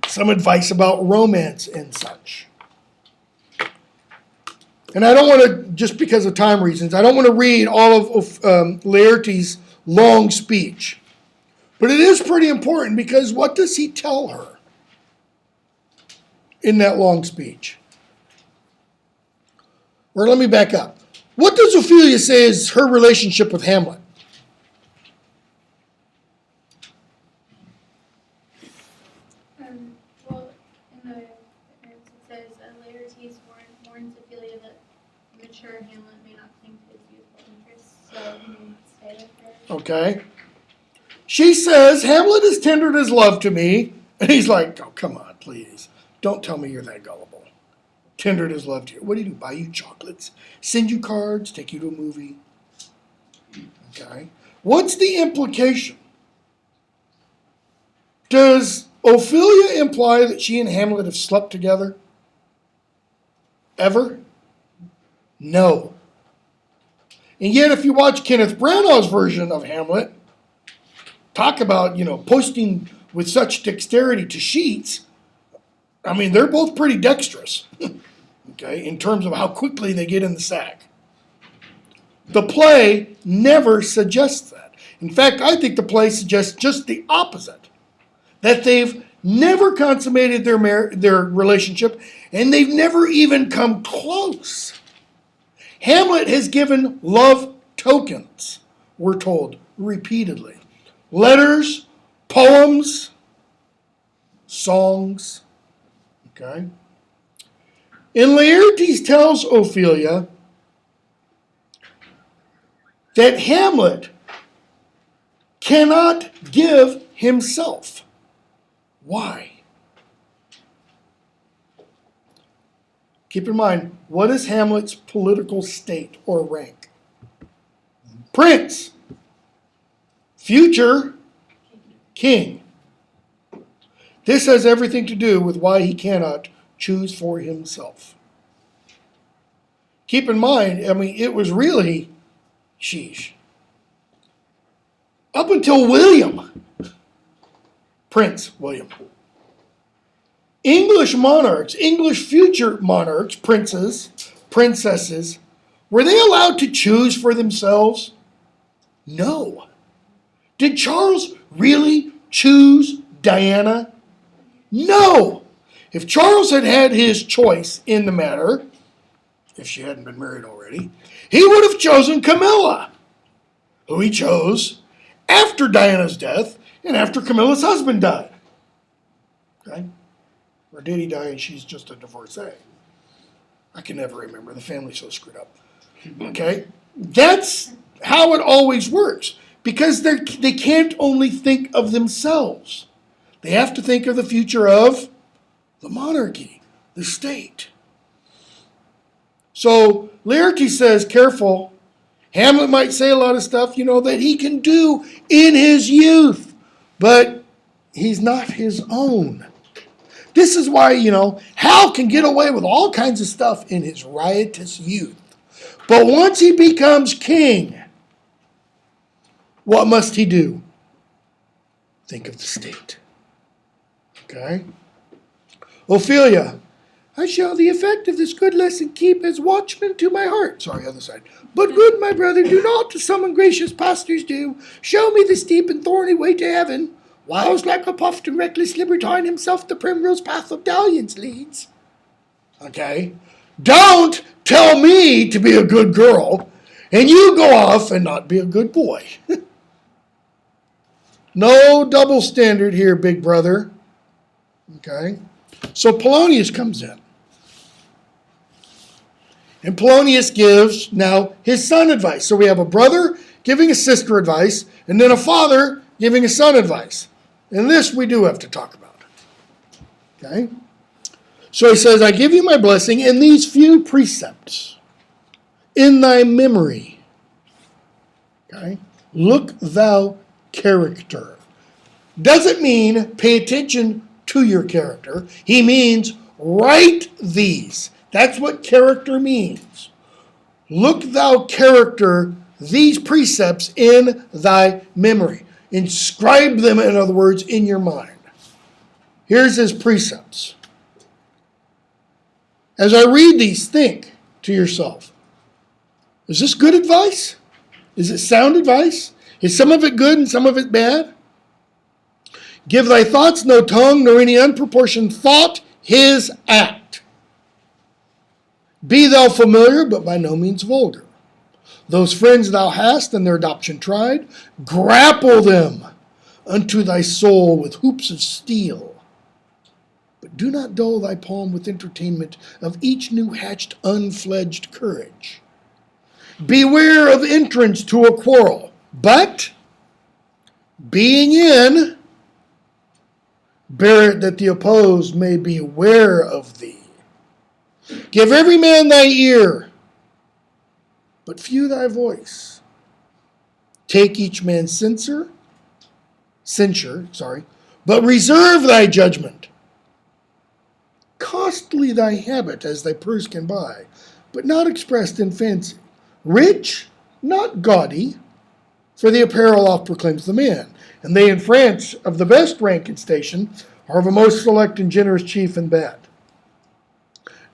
some advice about romance and such. And I don't want to, just because of time reasons, I don't want to read all of Laertes' long speech. But it is pretty important because what does he tell her in that long speech? Or let me back up. What does Ophelia say is her relationship with Hamlet? Well, in the it says Laertes warns Ophelia that mature Hamlet may not cling to his youthful interests, so he may not stay with her. Okay. She says, Hamlet has tendered his love to me. And he's like, oh, come on, please. Don't tell me you're that gullible. Tendered his love to you. What do? Buy you chocolates? Send you cards? Take you to a movie? Okay. What's the implication? Does Ophelia imply that she and Hamlet have slept together? Ever? No. And yet, if you watch Kenneth Branagh's version of Hamlet, talk about, posting with such dexterity to sheets. I mean, they're both pretty dexterous, okay, in terms of how quickly they get in the sack. The play never suggests that. In fact, I think the play suggests just the opposite, that they've never consummated their relationship, and they've never even come close. Hamlet has given love tokens, we're told, repeatedly. Letters, poems, songs. Okay? And Laertes tells Ophelia that Hamlet cannot give himself. Why? Keep in mind, what is Hamlet's political state or rank? Prince. Future king. This has everything to do with why he cannot choose for himself. Keep in mind, it was really, sheesh. Up until William, Prince William, English monarchs, English future monarchs, princes, princesses, were they allowed to choose for themselves? No. Did Charles really choose Diana? No. If Charles had had his choice in the matter, if she hadn't been married already, he would have chosen Camilla, who he chose after Diana's death and after Camilla's husband died. Okay? Or did he die and she's just a divorcee? I can never remember. The family's so screwed up. Okay? That's how it always works. Because they can't only think of themselves. They have to think of the future of the monarchy, the state. So Laertes says, careful. Hamlet might say a lot of stuff, that he can do in his youth. But he's not his own. This is why, Hal can get away with all kinds of stuff in his riotous youth. But once he becomes king, what must he do? Think of the state. Okay? Ophelia, I shall the effect of this good lesson keep as watchman to my heart. Sorry, other side. But good, my brother, do not to some ungracious pastors do. Show me the steep and thorny way to heaven, whilst like a puffed and reckless libertine himself the primrose path of dalliance leads. Okay? Don't tell me to be a good girl, and you go off and not be a good boy. No double standard here, big brother. Okay? So Polonius comes in. And Polonius gives now his son advice. So we have a brother giving a sister advice, and then a father giving a son advice. And this we do have to talk about. Okay? So he says, I give you my blessing in these few precepts. In thy memory. Okay? Look thou character. Doesn't mean pay attention to your character. He means write these. That's what character means. Look thou character these precepts in thy memory. Inscribe them, in other words, in your mind. Here's his precepts. As I read these, think to yourself, is this good advice? Is it sound advice? Is some of it good and some of it bad? Give thy thoughts no tongue, nor any unproportioned thought his act. Be thou familiar, but by no means vulgar. Those friends thou hast and their adoption tried, grapple them unto thy soul with hoops of steel. But do not dull thy palm with entertainment of each new hatched unfledged courage. Beware of entrance to a quarrel, but being in, bear it that the opposed may be aware of thee. Give every man thy ear, but few thy voice. Take each man's censure, but reserve thy judgment. Costly thy habit as thy purse can buy, but not expressed in fancy. Rich, not gaudy, for the apparel oft proclaims the man. And they in France of the best rank and station are of a most select and generous chief and bad.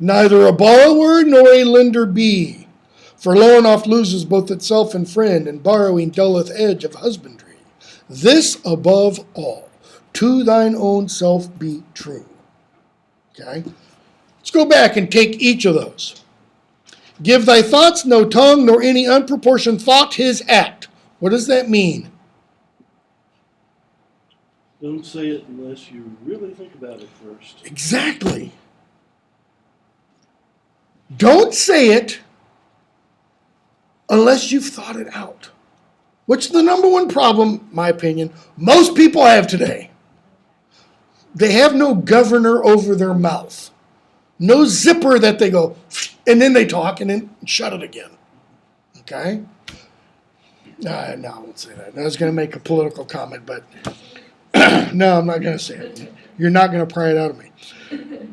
Neither a borrower nor a lender be, for loan oft loses both itself and friend, and borrowing dulleth edge of husbandry. This above all, to thine own self be true. Okay? Let's go back and take each of those. Give thy thoughts no tongue, nor any unproportioned thought his act. What does that mean? Don't say it unless you really think about it first. Exactly. Don't say it unless you've thought it out. Which is the number one problem, my opinion, most people have today. They have no governor over their mouth. No zipper that they go, and then they talk and then shut it again. Okay? No, I won't say that. I was going to make a political comment, but no, I'm not going to say it. You're not going to pry it out of me.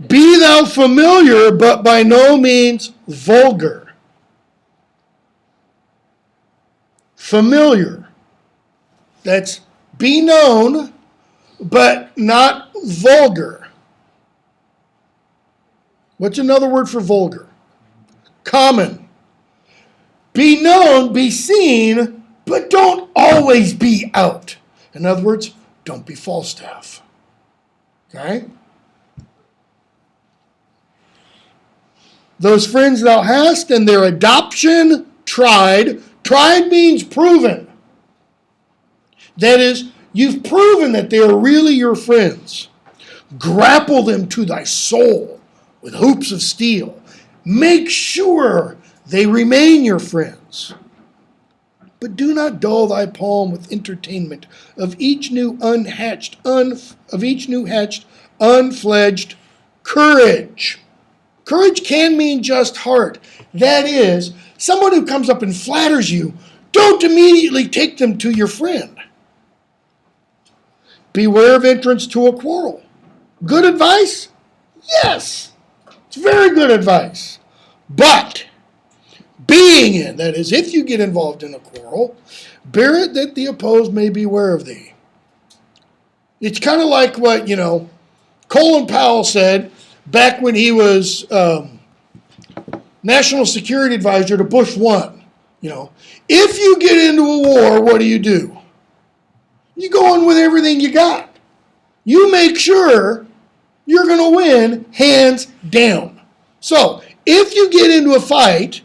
Be thou familiar, but by no means vulgar. Familiar. That's be known, but not vulgar. What's another word for vulgar? Common. Be known, be seen, but don't always be out. In other words, don't be Falstaff. Okay? Those friends thou hast and their adoption tried. Tried means proven. That is, you've proven that they are really your friends. Grapple them to thy soul with hoops of steel. Make sure they remain your friends. But do not dull thy palm with entertainment of each new unfledged courage. Courage can mean just heart. That is, someone who comes up and flatters you, don't immediately take them to your friend. Beware of entrance to a quarrel. Good advice? Yes. It's very good advice. But being in, that is, if you get involved in a quarrel, bear it that the opposed may beware of thee. It's kind of like what, Colin Powell said back when he was National Security Advisor to Bush 1. If you get into a war, what do? You go in with everything you got. You make sure you're going to win hands down. So, if you get into a fight,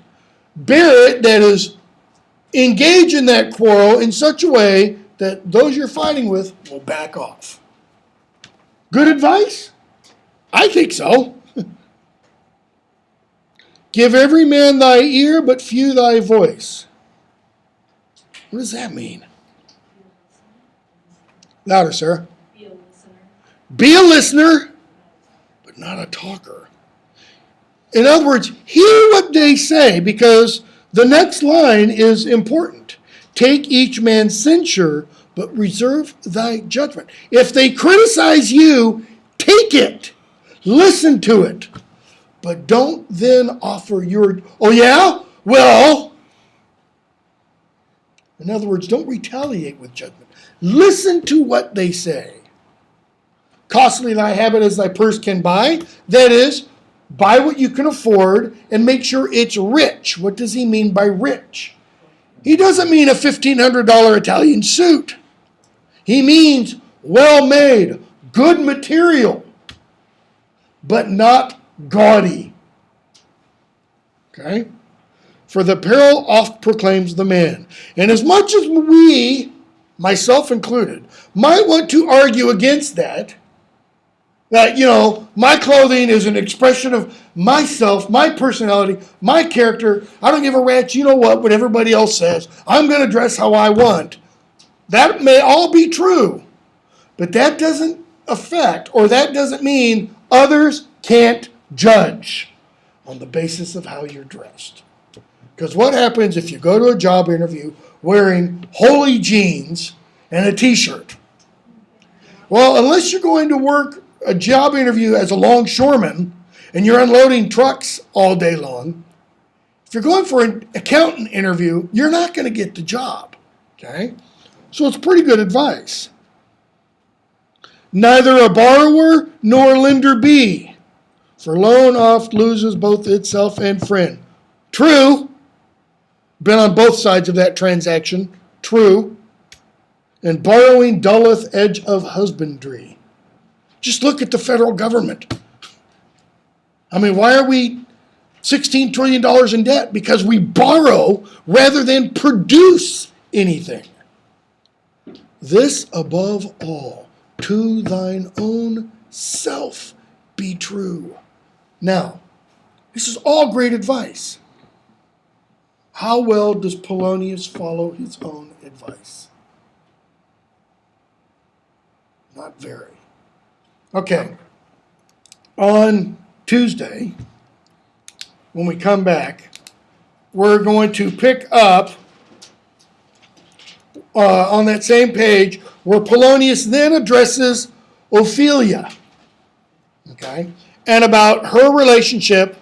bear it, that is, engage in that quarrel in such a way that those you're fighting with will back off. Good advice? I think so. Give every man thy ear, but few thy voice. What does that mean? Louder, Sarah. Be a listener. Be a listener, but not a talker. In other words, hear what they say, because the next line is important. Take each man's censure, but reserve thy judgment. If they criticize you, take it. Listen to it. But don't then offer your, oh yeah? Well. In other words, don't retaliate with judgment. Listen to what they say. Costly thy habit as thy purse can buy. That is, buy what you can afford and make sure it's rich. What does he mean by rich? he doesn't mean a $1,500 Italian suit. He means well-made, good material, but not gaudy. Okay? For the apparel oft proclaims the man. And as much as we, myself included, might want to argue against that, my clothing is an expression of myself, my personality, my character. I don't give a rat's what everybody else says. I'm going to dress how I want. That may all be true, but that doesn't affect, or that doesn't mean others can't judge on the basis of how you're dressed. Because what happens if you go to a job interview wearing holey jeans and a t-shirt? Well, unless you're going to work a job interview as a longshoreman and you're unloading trucks all day long, if you're going for an accountant interview, you're not going to get the job. Okay? So it's pretty good advice. Neither a borrower nor lender be, for loan oft loses both itself and friend. True. Been on both sides of that transaction. True. And borrowing dulleth edge of husbandry. Just look at the federal government. I mean, why are we $16 trillion in debt? Because we borrow rather than produce anything. This above all, to thine own self be true. Now, this is all great advice. How well does Polonius follow his own advice? Not very. Okay. On Tuesday, when we come back, we're going to pick up on that same page where Polonius then addresses Ophelia, okay, and about her relationship